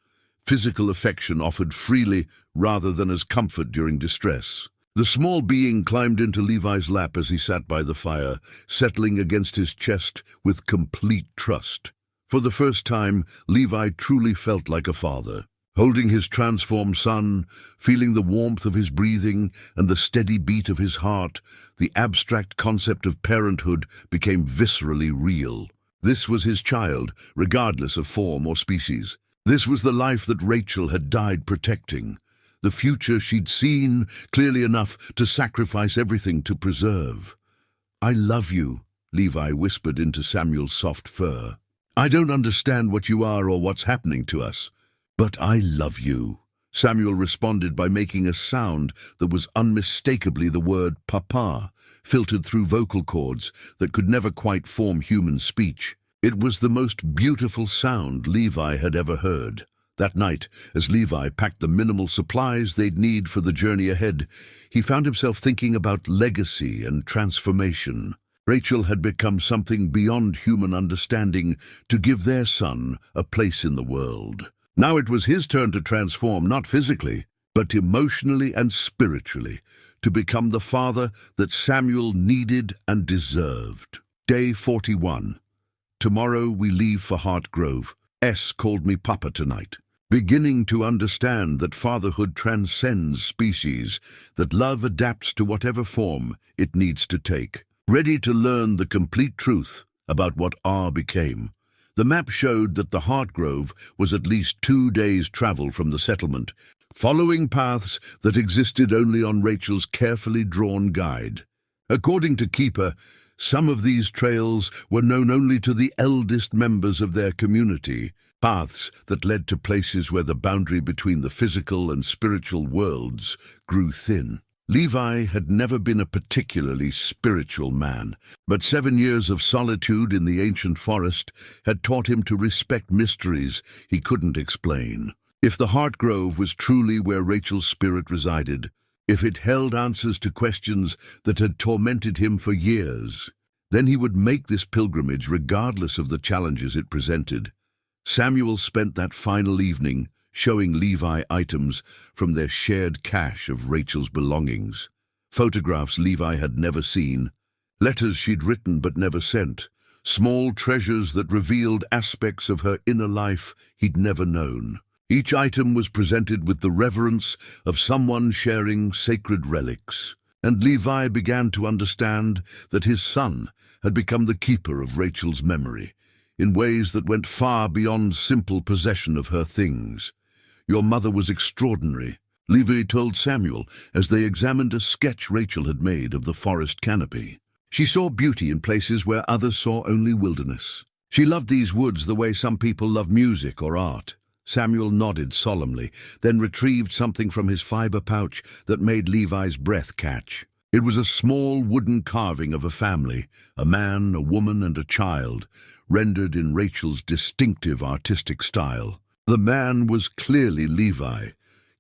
physical affection offered freely rather than as comfort during distress. The small being climbed into Levi's lap as he sat by the fire, settling against his chest with complete trust. For the first time, Levi truly felt like a father. Holding his transformed son, feeling the warmth of his breathing and the steady beat of his heart, the abstract concept of parenthood became viscerally real. This was his child, regardless of form or species. This was the life that Rachel had died protecting, the future she'd seen clearly enough to sacrifice everything to preserve. "I love you," Levi whispered into Samuel's soft fur. "I don't understand what you are or what's happening to us, but I love you." Samuel responded by making a sound that was unmistakably the word papa, filtered through vocal cords that could never quite form human speech. It was the most beautiful sound Levi had ever heard. That night, as Levi packed the minimal supplies they'd need for the journey ahead, he found himself thinking about legacy and transformation. Rachel had become something beyond human understanding to give their son a place in the world. Now it was his turn to transform, not physically, but emotionally and spiritually, to become the father that Samuel needed and deserved. Day 41. Tomorrow we leave for Hartgrove. S called me Papa tonight. Beginning to understand that fatherhood transcends species, that love adapts to whatever form it needs to take. Ready to learn the complete truth about what R became. The map showed that the Hartgrove was at least 2 days' travel from the settlement, following paths that existed only on Rachel's carefully drawn guide. According to Keeper, some of these trails were known only to the eldest members of their community, paths that led to places where the boundary between the physical and spiritual worlds grew thin. Levi had never been a particularly spiritual man, but 7 years of solitude in the ancient forest had taught him to respect mysteries he couldn't explain. If the Hartgrove was truly where Rachel's spirit resided, if it held answers to questions that had tormented him for years, then he would make this pilgrimage regardless of the challenges it presented. Samuel spent that final evening showing Levi items from their shared cache of Rachel's belongings. Photographs Levi had never seen, letters she'd written but never sent, small treasures that revealed aspects of her inner life he'd never known. Each item was presented with the reverence of someone sharing sacred relics, and Levi began to understand that his son had become the keeper of Rachel's memory, in ways that went far beyond simple possession of her things. "Your mother was extraordinary," Levi told Samuel as they examined a sketch Rachel had made of the forest canopy. "She saw beauty in places where others saw only wilderness. She loved these woods the way some people love music or art." Samuel nodded solemnly, then retrieved something from his fiber pouch that made Levi's breath catch. It was a small wooden carving of a family, a man, a woman, and a child, rendered in Rachel's distinctive artistic style. The man was clearly Levi,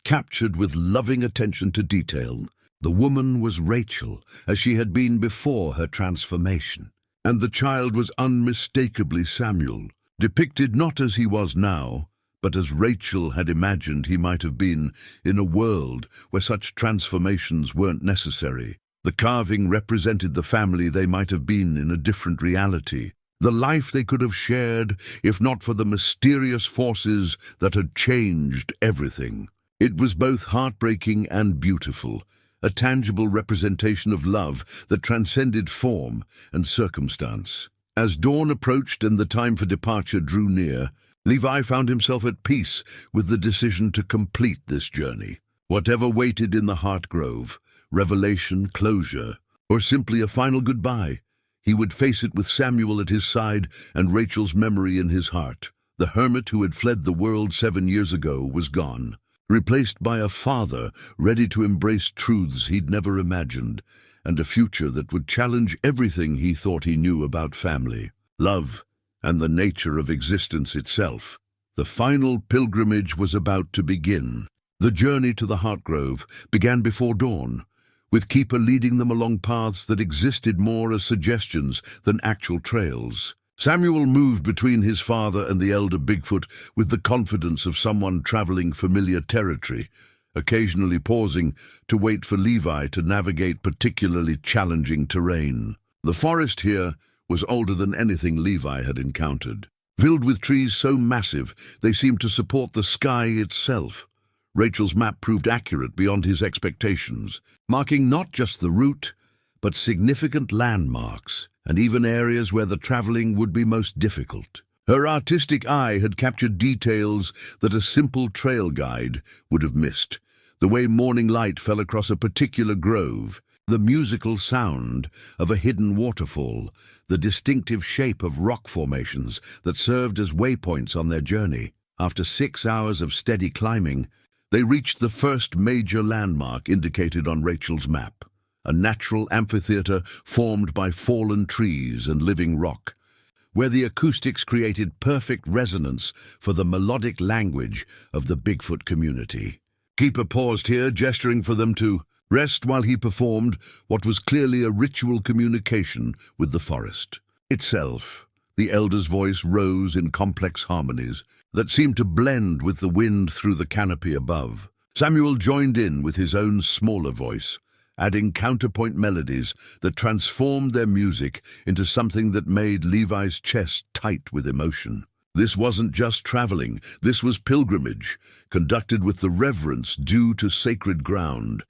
captured with loving attention to detail. The woman was Rachel, as she had been before her transformation. And the child was unmistakably Samuel, depicted not as he was now, but as Rachel had imagined he might have been in a world where such transformations weren't necessary. The carving represented the family they might have been in a different reality, the life they could have shared if not for the mysterious forces that had changed everything. It was both heartbreaking and beautiful, a tangible representation of love that transcended form and circumstance. As dawn approached and the time for departure drew near, Levi found himself at peace with the decision to complete this journey. Whatever waited in the Hartgrove, revelation, closure, or simply a final goodbye, he would face it with Samuel at his side and Rachel's memory in his heart. The hermit who had fled the world 7 years ago was gone. replaced by a father ready to embrace truths he'd never imagined, and a future that would challenge everything he thought he knew about family, love, and the nature of existence itself. The final pilgrimage was about to begin. The journey to the Heartgrove began before dawn, with Keeper leading them along paths that existed more as suggestions than actual trails. Samuel moved between his father and the elder Bigfoot with the confidence of someone traveling familiar territory, occasionally pausing to wait for Levi to navigate particularly challenging terrain. The forest here was older than anything Levi had encountered, filled with trees so massive they seemed to support the sky itself. Rachel's map proved accurate beyond his expectations, marking not just the route, but significant landmarks, and even areas where the traveling would be most difficult. Her artistic eye had captured details that a simple trail guide would have missed. The way morning light fell across a particular grove, the musical sound of a hidden waterfall, the distinctive shape of rock formations that served as waypoints on their journey. After 6 hours of steady climbing, they reached the first major landmark indicated on Rachel's map, a natural amphitheater formed by fallen trees and living rock, where the acoustics created perfect resonance for the melodic language of the Bigfoot community. Keeper paused here, gesturing for them to rest while he performed what was clearly a ritual communication with the forest itself. The elder's voice rose in complex harmonies that seemed to blend with the wind through the canopy above. Samuel joined in with his own smaller voice, adding counterpoint melodies that transformed their music into something that made Levi's chest tight with emotion. This wasn't just traveling, this was pilgrimage, conducted with the reverence due to sacred ground.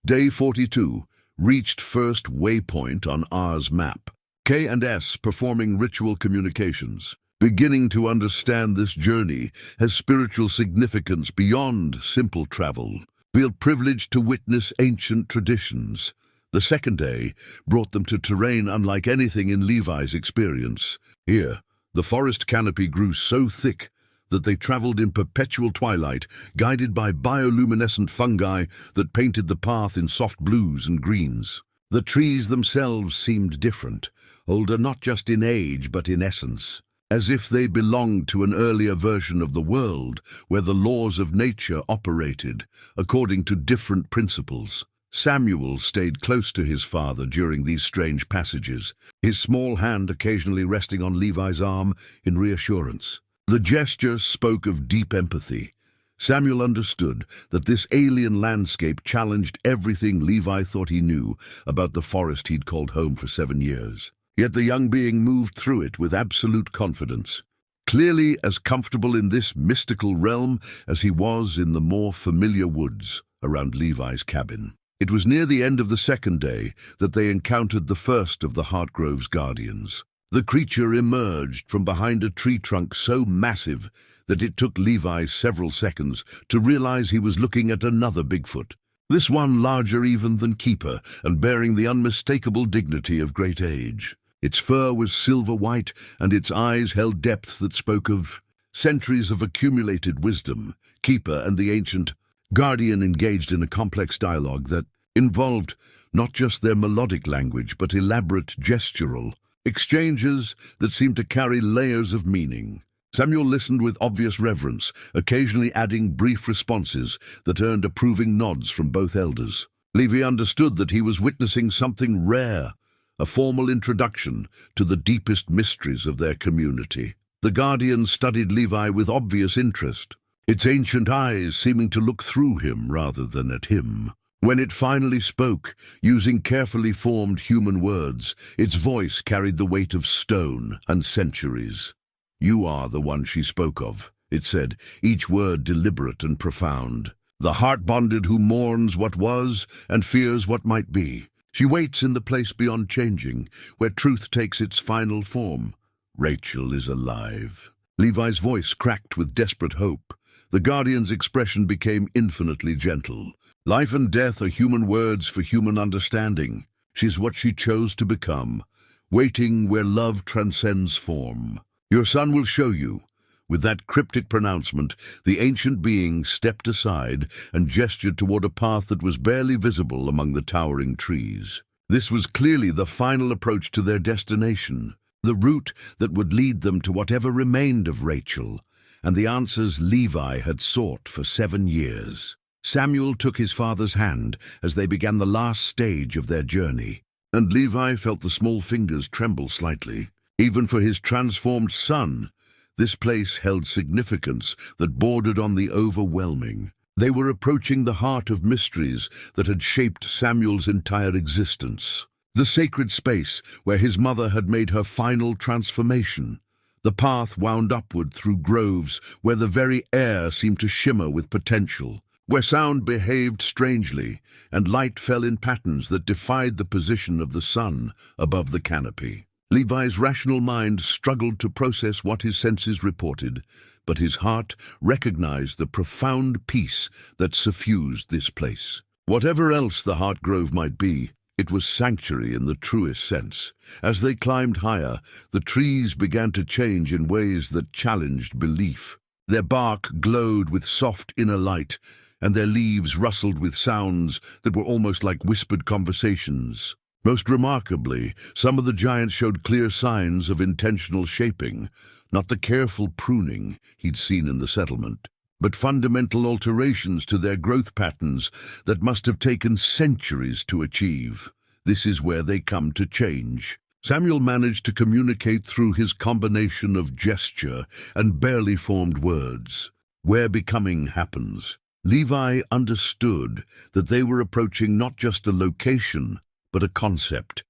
Day 42 reached first waypoint on R's map. K and S performing ritual communications. Beginning to understand this journey has spiritual significance beyond simple travel. Feel privileged to witness ancient traditions. The second day brought them to terrain unlike anything in Levi's experience. Here, the forest canopy grew so thick that they traveled in perpetual twilight, guided by bioluminescent fungi that painted the path in soft blues and greens. The trees themselves seemed different, older not just in age but in essence, as if they belonged to an earlier version of the world where the laws of nature operated according to different principles. Samuel stayed close to his father during these strange passages, his small hand occasionally resting on Levi's arm in reassurance. The gesture spoke of deep empathy. Samuel understood that this alien landscape challenged everything Levi thought he knew about the forest he'd called home for 7 years. Yet the young being moved through it with absolute confidence, clearly as comfortable in this mystical realm as he was in the more familiar woods around Levi's cabin. It was near the end of the second day that they encountered the first of the Heartgrove's guardians. The creature emerged from behind a tree trunk so massive that it took Levi several seconds to realize he was looking at another Bigfoot, this one larger even than Keeper and bearing the unmistakable dignity of great age. Its fur was silver white, and its eyes held depths that spoke of centuries of accumulated wisdom. Keeper and the ancient guardian engaged in a complex dialogue that involved not just their melodic language but elaborate gestural exchanges that seemed to carry layers of meaning. Samuel listened with obvious reverence, occasionally adding brief responses that earned approving nods from both elders. Levi understood that he was witnessing something rare, a formal introduction to the deepest mysteries of their community. The guardian studied Levi with obvious interest, its ancient eyes seeming to look through him rather than at him. When it finally spoke, using carefully formed human words, its voice carried the weight of stone and centuries. "You are the one she spoke of," it said, each word deliberate and profound. "The heart-bonded who mourns what was and fears what might be. She waits in the place beyond changing, where truth takes its final form. Rachel is alive." Levi's voice cracked with desperate hope. The guardian's expression became infinitely gentle. "Life and death are human words for human understanding. She's what she chose to become, waiting where love transcends form. Your son will show you With that cryptic pronouncement, the ancient being stepped aside and gestured toward a path that was barely visible among the towering trees. This was clearly the final approach to their destination, the route that would lead them to whatever remained of Rachel, and the answers Levi had sought for 7 years. Samuel took his father's hand as they began the last stage of their journey, and Levi felt the small fingers tremble slightly. Even for his transformed son, this place held significance that bordered on the overwhelming. They were approaching the heart of mysteries that had shaped Samuel's entire existence. The sacred space where his mother had made her final transformation. The path wound upward through groves where the very air seemed to shimmer with potential, where sound behaved strangely and light fell in patterns that defied the position of the sun above the canopy. Levi's rational mind struggled to process what his senses reported, but his heart recognized the profound peace that suffused this place. Whatever else the Heart Grove might be, it was sanctuary in the truest sense. As they climbed higher, the trees began to change in ways that challenged belief. Their bark glowed with soft inner light, and their leaves rustled with sounds that were almost like whispered conversations. Most remarkably, some of the giants showed clear signs of intentional shaping, not the careful pruning he'd seen in the settlement, but fundamental alterations to their growth patterns that must have taken centuries to achieve. This is where they come to change. Samuel managed to communicate through his combination of gesture and barely formed words. Where becoming happens. Levi understood that they were approaching not just a location, but a concept,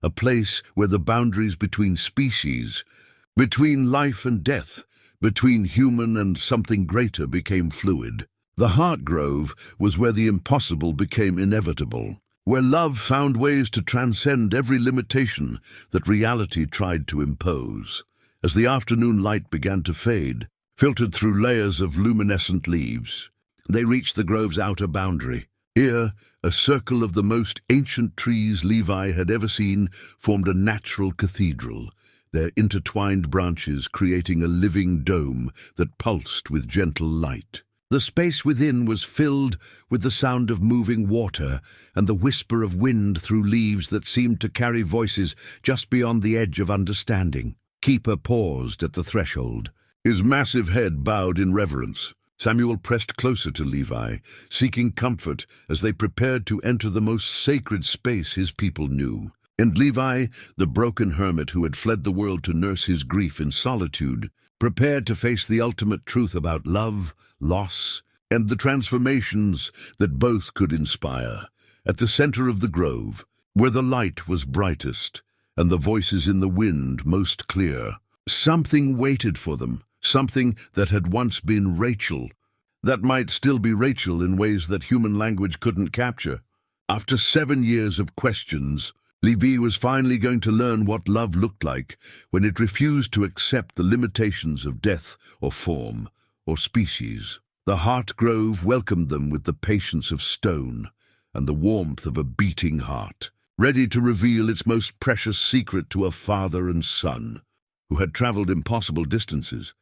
a place where the boundaries between species, between life and death, between human and something greater became fluid. The Heart Grove was where the impossible became inevitable, where love found ways to transcend every limitation that reality tried to impose. As the afternoon light began to fade, filtered through layers of luminescent leaves, they reached the grove's outer boundary. Here, a circle of the most ancient trees Levi had ever seen formed a natural cathedral, their intertwined branches creating a living dome that pulsed with gentle light. The space within was filled with the sound of moving water and the whisper of wind through leaves that seemed to carry voices just beyond the edge of understanding. Keeper paused at the threshold, his massive head bowed in reverence. Samuel pressed closer to Levi, seeking comfort as they prepared to enter the most sacred space his people knew. And Levi, the broken hermit who had fled the world to nurse his grief in solitude, prepared to face the ultimate truth about love, loss, and the transformations that both could inspire. At the center of the grove, where the light was brightest and the voices in the wind most clear, something waited for them. Something that had once been Rachel, that might still be Rachel in ways that human language couldn't capture. After 7 years of questions, Levi was finally going to learn what love looked like when it refused to accept the limitations of death or form or species. The Heart Grove welcomed them with the patience of stone and the warmth of a beating heart, ready to reveal its most precious secret to a father and son who had traveled impossible distances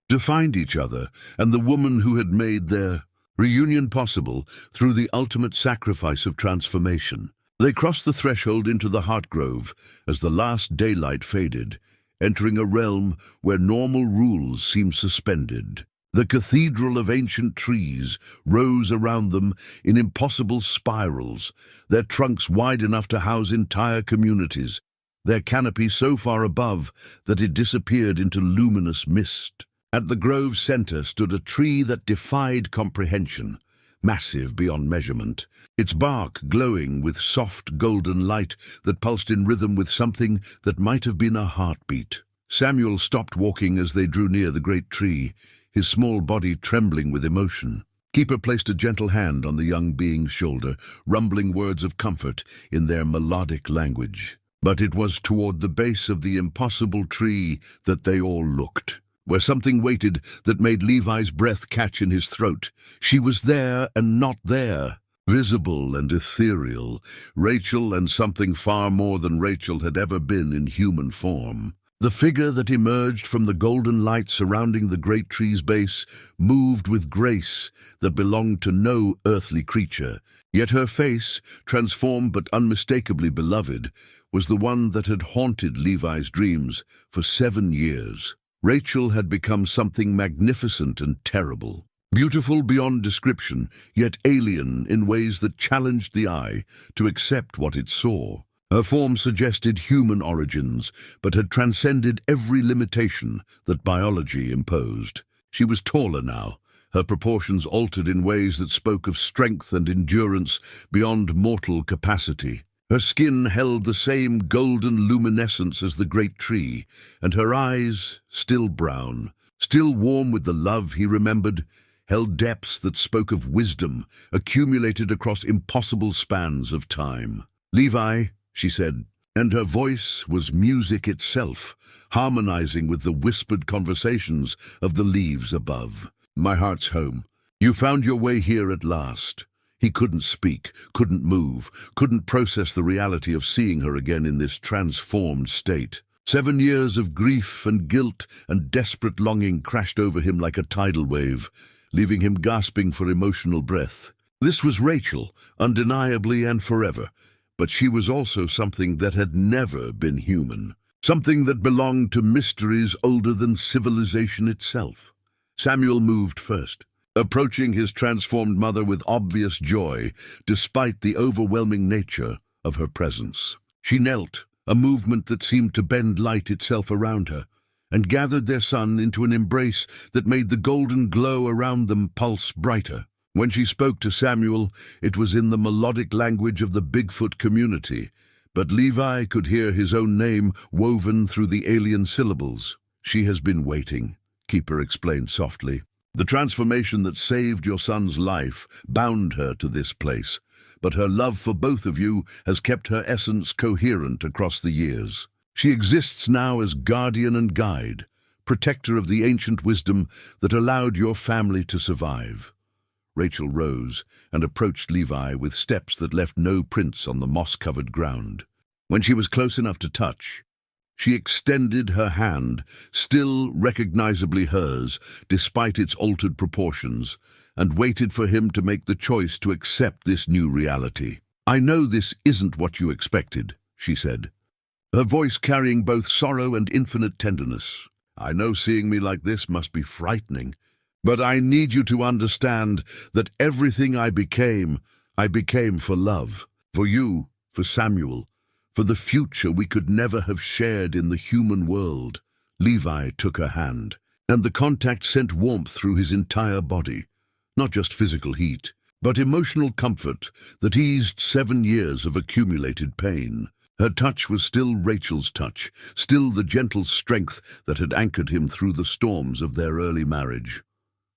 to find each other, and the woman who had made their reunion possible through the ultimate sacrifice of transformation. They crossed the threshold into the Heart Grove as the last daylight faded, entering a realm where normal rules seemed suspended. The cathedral of ancient trees rose around them in impossible spirals, their trunks wide enough to house entire communities, their canopy so far above that it disappeared into luminous mist. At the grove's center stood a tree that defied comprehension, massive beyond measurement, its bark glowing with soft golden light that pulsed in rhythm with something that might have been a heartbeat. Samuel stopped walking as they drew near the great tree, his small body trembling with emotion. Keeper placed a gentle hand on the young being's shoulder, rumbling words of comfort in their melodic language. But it was toward the base of the impossible tree that they all looked, where something waited that made Levi's breath catch in his throat. She was there and not there, visible and ethereal, Rachel and something far more than Rachel had ever been in human form. The figure that emerged from the golden light surrounding the great tree's base moved with grace that belonged to no earthly creature, yet her face, transformed but unmistakably beloved, was the one that had haunted Levi's dreams for 7 years. Rachel had become something magnificent and terrible, beautiful beyond description, yet alien in ways that challenged the eye to accept what it saw. Her form suggested human origins, but had transcended every limitation that biology imposed. She was taller now, her proportions altered in ways that spoke of strength and endurance beyond mortal capacity. Her skin held the same golden luminescence as the great tree, and her eyes, still brown, still warm with the love he remembered, held depths that spoke of wisdom accumulated across impossible spans of time. "Levi," she said, and her voice was music itself, harmonizing with the whispered conversations of the leaves above. "My heart's home. You found your way here at last." He couldn't speak, couldn't move, couldn't process the reality of seeing her again in this transformed state. 7 years of grief and guilt and desperate longing crashed over him like a tidal wave, leaving him gasping for emotional breath. This was Rachel, undeniably and forever, but she was also something that had never been human, something that belonged to mysteries older than civilization itself. Samuel moved first, approaching his transformed mother with obvious joy, despite the overwhelming nature of her presence. She knelt, a movement that seemed to bend light itself around her, and gathered their son into an embrace that made the golden glow around them pulse brighter. When she spoke to Samuel, it was in the melodic language of the Bigfoot community, but Levi could hear his own name woven through the alien syllables. "She has been waiting," Keeper explained softly. "The transformation that saved your son's life bound her to this place, but her love for both of you has kept her essence coherent across the years. She exists now as guardian and guide, protector of the ancient wisdom that allowed your family to survive." Rachel rose and approached Levi with steps that left no prints on the moss-covered ground. When she was close enough to touch, she extended her hand, still recognizably hers, despite its altered proportions, and waited for him to make the choice to accept this new reality. "I know this isn't what you expected," she said, her voice carrying both sorrow and infinite tenderness. "I know seeing me like this must be frightening, but I need you to understand that everything I became for love, for you, for Samuel, for the future we could never have shared in the human world." Levi took her hand, and the contact sent warmth through his entire body, not just physical heat, but emotional comfort that eased 7 years of accumulated pain. Her touch was still Rachel's touch, still the gentle strength that had anchored him through the storms of their early marriage.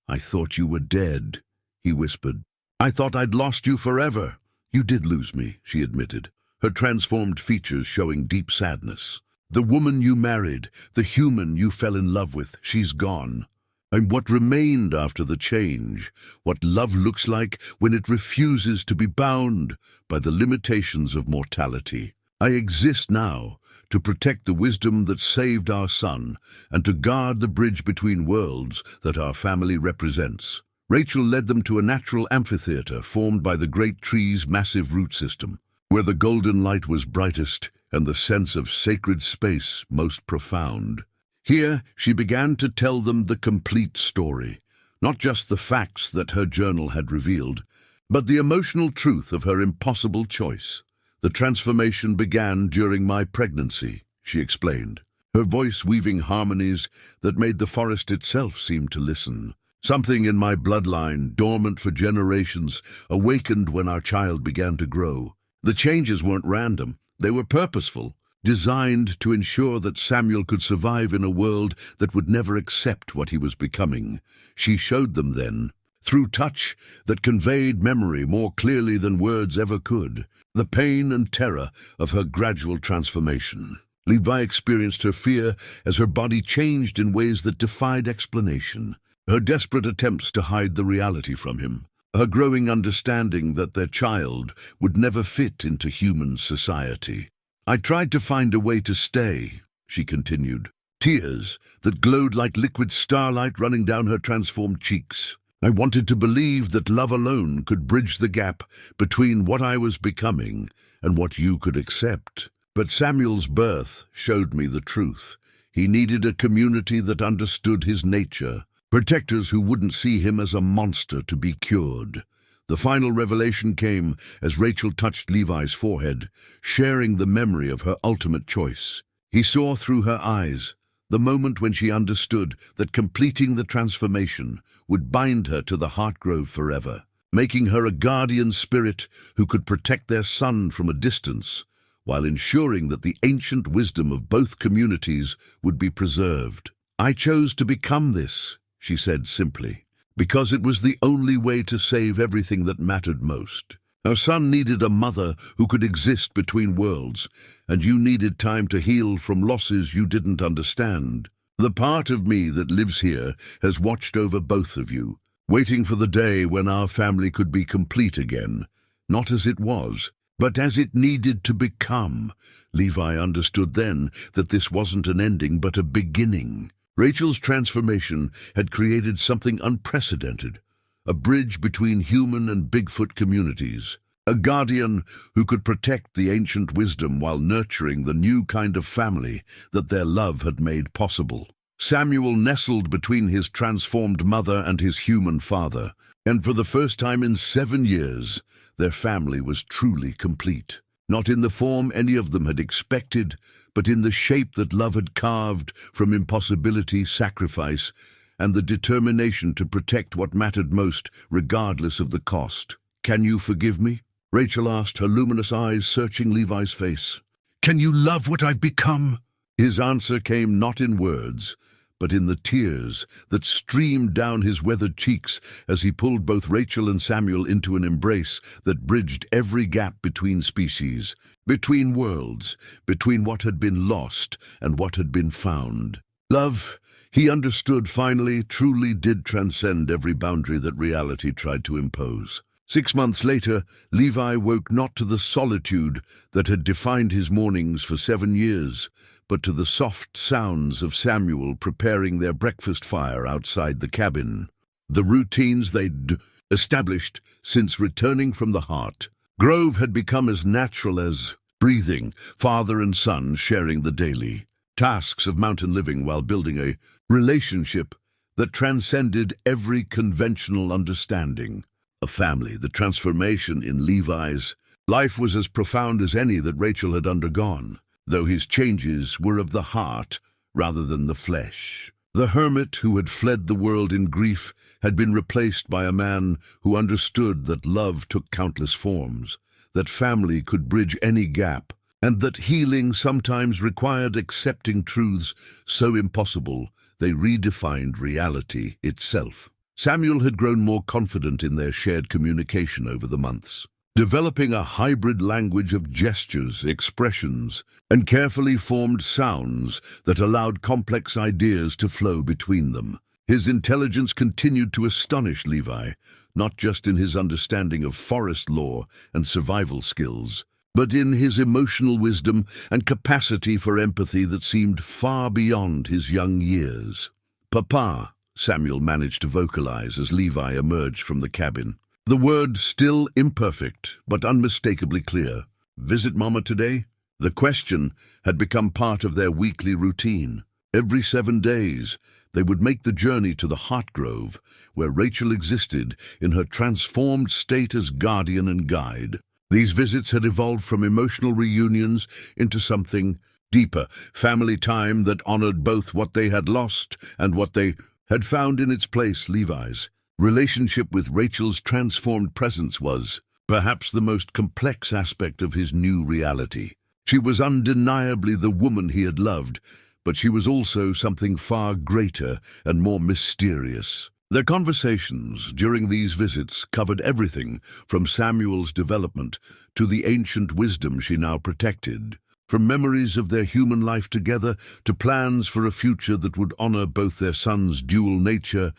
"I thought you were dead," he whispered. "I thought I'd lost you forever." "You did lose me," she admitted, her transformed features showing deep sadness. "The woman you married, the human you fell in love with, she's gone. And what remained after the change, what love looks like when it refuses to be bound by the limitations of mortality. I exist now to protect the wisdom that saved our son and to guard the bridge between worlds that our family represents." Rachel led them to a natural amphitheater formed by the great tree's massive root system, where the golden light was brightest and the sense of sacred space most profound. Here she began to tell them the complete story, not just the facts that her journal had revealed, but the emotional truth of her impossible choice. "The transformation began during my pregnancy," she explained, her voice weaving harmonies that made the forest itself seem to listen. "Something in my bloodline, dormant for generations, awakened when our child began to grow. The changes weren't random, they were purposeful, designed to ensure that Samuel could survive in a world that would never accept what he was becoming. She showed them then, through touch that conveyed memory more clearly than words ever could, the pain and terror of her gradual transformation. Levi experienced her fear as her body changed in ways that defied explanation, her desperate attempts to hide the reality from him, her growing understanding that their child would never fit into human society. "I tried to find a way to stay," she continued, tears that glowed like liquid starlight running down her transformed cheeks. I wanted to believe that love alone could bridge the gap between what I was becoming and what you could accept. But Samuel's birth showed me the truth. He needed a community that understood his nature, protectors who wouldn't see him as a monster to be cured. The final revelation came as Rachel touched Levi's forehead, sharing the memory of her ultimate choice. He saw through her eyes, the moment when she understood that completing the transformation would bind her to the Heartgrove forever, making her a guardian spirit who could protect their son from a distance, while ensuring that the ancient wisdom of both communities would be preserved. "I chose to become this," she said simply, "because it was the only way to save everything that mattered most. Our son needed a mother who could exist between worlds, and you needed time to heal from losses you didn't understand. The part of me that lives here has watched over both of you, waiting for the day when our family could be complete again, not as it was, but as it needed to become." Levi understood then that this wasn't an ending but a beginning. Rachel's transformation had created something unprecedented, a bridge between human and Bigfoot communities, a guardian who could protect the ancient wisdom while nurturing the new kind of family that their love had made possible. Samuel nestled between his transformed mother and his human father, and for the first time in 7 years, their family was truly complete. Not in the form any of them had expected, but in the shape that love had carved from impossibility, sacrifice, and the determination to protect what mattered most, regardless of the cost. "Can you forgive me?" Rachel asked, her luminous eyes searching Levi's face. "Can you love what I've become?" His answer came not in words, but in the tears that streamed down his weathered cheeks as he pulled both Rachel and Samuel into an embrace that bridged every gap between species, between worlds, between what had been lost and what had been found. Love, he understood finally, truly did transcend every boundary that reality tried to impose. 6 months later, Levi woke not to the solitude that had defined his mornings for 7 years, but to the soft sounds of Samuel preparing their breakfast fire outside the cabin. The routines they'd established since returning from the Heartgrove had become as natural as breathing, father and son sharing the daily tasks of mountain living while building a relationship that transcended every conventional understanding. A family. The transformation in Levi's life was as profound as any that Rachel had undergone, though his changes were of the heart rather than the flesh. The hermit who had fled the world in grief had been replaced by a man who understood that love took countless forms, that family could bridge any gap, and that healing sometimes required accepting truths so impossible they redefined reality itself. Samuel had grown more confident in their shared communication over the months, developing a hybrid language of gestures, expressions, and carefully formed sounds that allowed complex ideas to flow between them. His intelligence continued to astonish Levi, not just in his understanding of forest lore and survival skills, but in his emotional wisdom and capacity for empathy that seemed far beyond his young years. "Papa," Samuel managed to vocalize as Levi emerged from the cabin. The word still imperfect, but unmistakably clear. "Visit Mama today?" The question had become part of their weekly routine. Every 7 days, they would make the journey to the Heartgrove, where Rachel existed in her transformed state as guardian and guide. These visits had evolved from emotional reunions into something deeper, family time that honored both what they had lost and what they had found in its place. Levi's relationship with Rachel's transformed presence was perhaps the most complex aspect of his new reality. She was undeniably the woman he had loved, but she was also something far greater and more mysterious. Their conversations during these visits covered everything from Samuel's development to the ancient wisdom she now protected, from memories of their human life together to plans for a future that would honor both their son's dual nature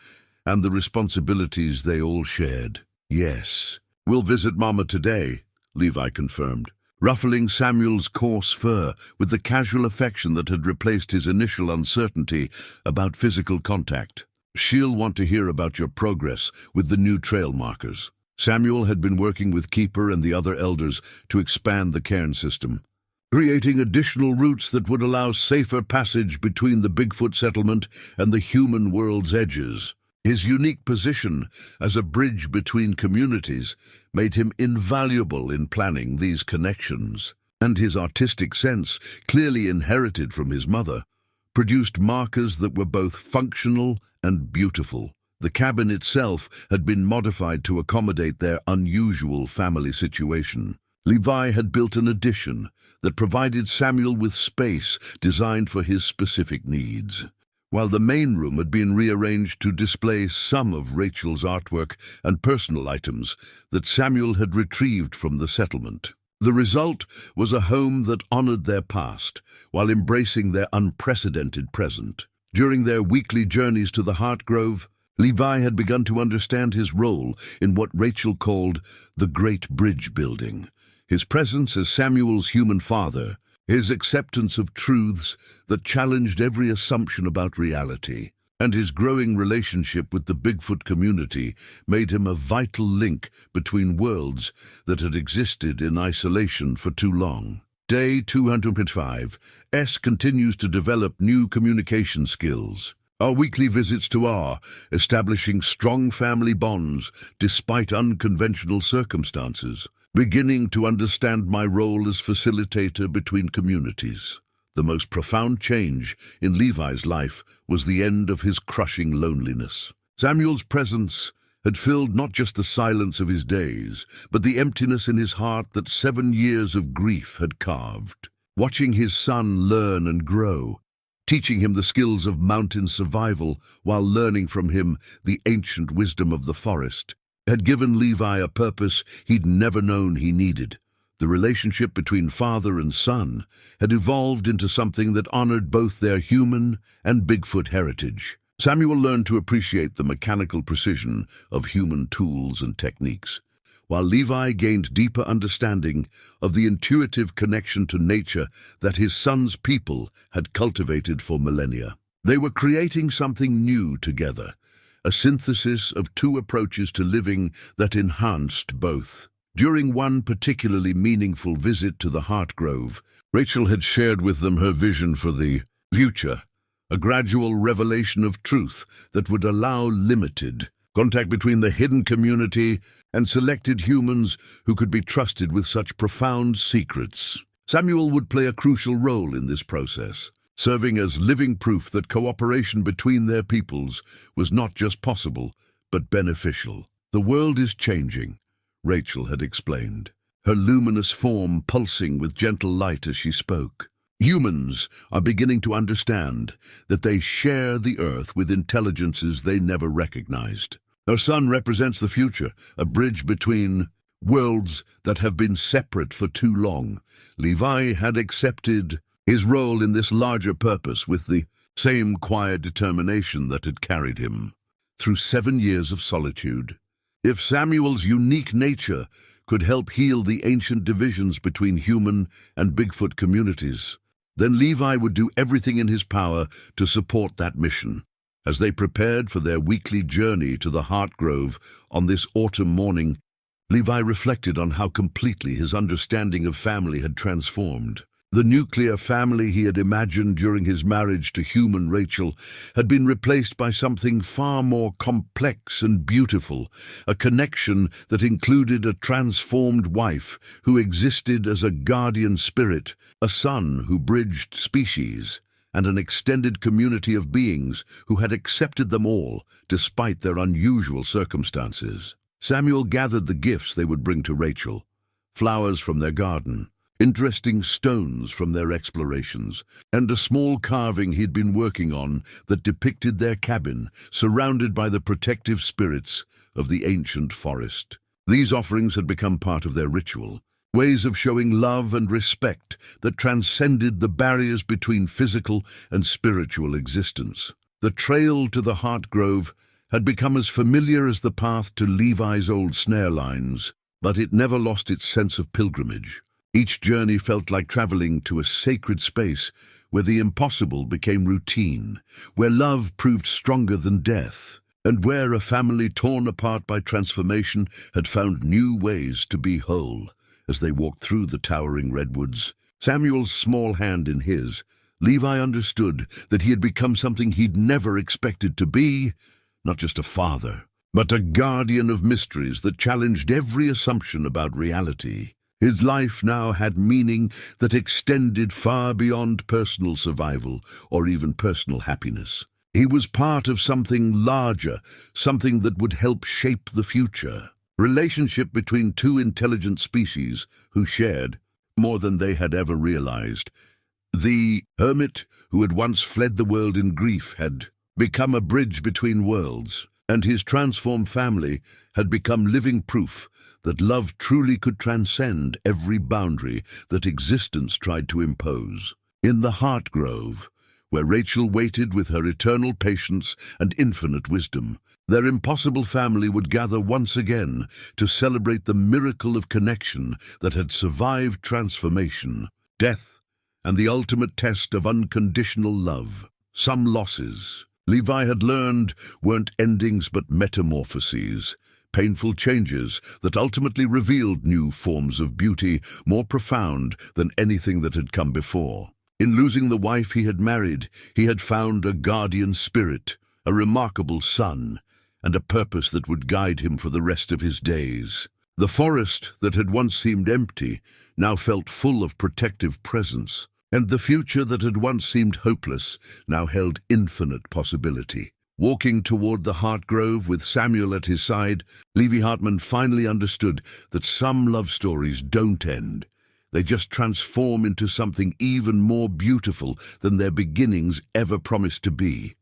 and the responsibilities they all shared. "Yes, we'll visit Mama today," Levi confirmed. ruffling Samuel's coarse fur with the casual affection that had replaced his initial uncertainty about physical contact. "She'll want to hear about your progress with the new trail markers." Samuel had been working with Keeper and the other elders to expand the cairn system, creating additional routes that would allow safer passage between the Bigfoot settlement and the human world's edges. His unique position as a bridge between communities made him invaluable in planning these connections, and his artistic sense, clearly inherited from his mother, produced markers that were both functional and beautiful. The cabin itself had been modified to accommodate their unusual family situation. Levi had built an addition that provided Samuel with space designed for his specific needs, while the main room had been rearranged to display some of Rachel's artwork and personal items that Samuel had retrieved from the settlement. The result was a home that honored their past while embracing their unprecedented present. During their weekly journeys to the Heart Grove, Levi had begun to understand his role in what Rachel called the Great Bridge Building. His presence as Samuel's human father, his acceptance of truths that challenged every assumption about reality, and his growing relationship with the Bigfoot community made him a vital link between worlds that had existed in isolation for too long. Day 205, S continues to develop new communication skills. Our weekly visits to R, establishing strong family bonds despite unconventional circumstances, beginning to understand my role as facilitator between communities. The most profound change in Levi's life was the end of his crushing loneliness. Samuel's presence had filled not just the silence of his days, but the emptiness in his heart that 7 years of grief had carved. Watching his son learn and grow, teaching him the skills of mountain survival while learning from him the ancient wisdom of the forest, had given Levi a purpose he'd never known he needed. The relationship between father and son had evolved into something that honored both their human and Bigfoot heritage. Samuel learned to appreciate the mechanical precision of human tools and techniques, while Levi gained deeper understanding of the intuitive connection to nature that his son's people had cultivated for millennia. They were creating something new together, a synthesis of two approaches to living that enhanced both. During one particularly meaningful visit to the Heart Grove, Rachel had shared with them her vision for the future, a gradual revelation of truth that would allow limited contact between the hidden community and selected humans who could be trusted with such profound secrets. Samuel would play a crucial role in this process, serving as living proof that cooperation between their peoples was not just possible, but beneficial. "The world is changing," Rachel had explained, her luminous form pulsing with gentle light as she spoke. "Humans are beginning to understand that they share the earth with intelligences they never recognized. Our son represents the future, a bridge between worlds that have been separate for too long." Levi had accepted his role in this larger purpose with the same quiet determination that had carried him through 7 years of solitude. If Samuel's unique nature could help heal the ancient divisions between human and Bigfoot communities, then Levi would do everything in his power to support that mission. As they prepared for their weekly journey to the Heart Grove on this autumn morning, Levi reflected on how completely his understanding of family had transformed. The nuclear family he had imagined during his marriage to human Rachel had been replaced by something far more complex and beautiful, a connection that included a transformed wife who existed as a guardian spirit, a son who bridged species, and an extended community of beings who had accepted them all despite their unusual circumstances. Samuel gathered the gifts they would bring to Rachel: flowers from their garden, interesting stones from their explorations, and a small carving he'd been working on that depicted their cabin, surrounded by the protective spirits of the ancient forest. These offerings had become part of their ritual, ways of showing love and respect that transcended the barriers between physical and spiritual existence. The trail to the Heart Grove had become as familiar as the path to Levi's old snare lines, but it never lost its sense of pilgrimage. Each journey felt like traveling to a sacred space where the impossible became routine, where love proved stronger than death, and where a family torn apart by transformation had found new ways to be whole. As they walked through the towering redwoods, Samuel's small hand in his, Levi understood that he had become something he'd never expected to be, not just a father, but a guardian of mysteries that challenged every assumption about reality. His life now had meaning that extended far beyond personal survival or even personal happiness. He was part of something larger, something that would help shape the future. Relationship between two intelligent species who shared more than they had ever realized. The hermit who had once fled the world in grief had become a bridge between worlds, and his transformed family had become living proof that love truly could transcend every boundary that existence tried to impose. In the heart grove, where Rachel waited with her eternal patience and infinite wisdom, their impossible family would gather once again to celebrate the miracle of connection that had survived transformation, death, and the ultimate test of unconditional love. Some losses, Levi had learned, weren't endings but metamorphoses, painful changes that ultimately revealed new forms of beauty more profound than anything that had come before. In losing the wife he had married, he had found a guardian spirit, a remarkable son, and a purpose that would guide him for the rest of his days. The forest that had once seemed empty now felt full of protective presence, and the future that had once seemed hopeless now held infinite possibility. Walking toward the heart grove with Samuel at his side, Levi Hartman finally understood that some love stories don't end. They just transform into something even more beautiful than their beginnings ever promised to be.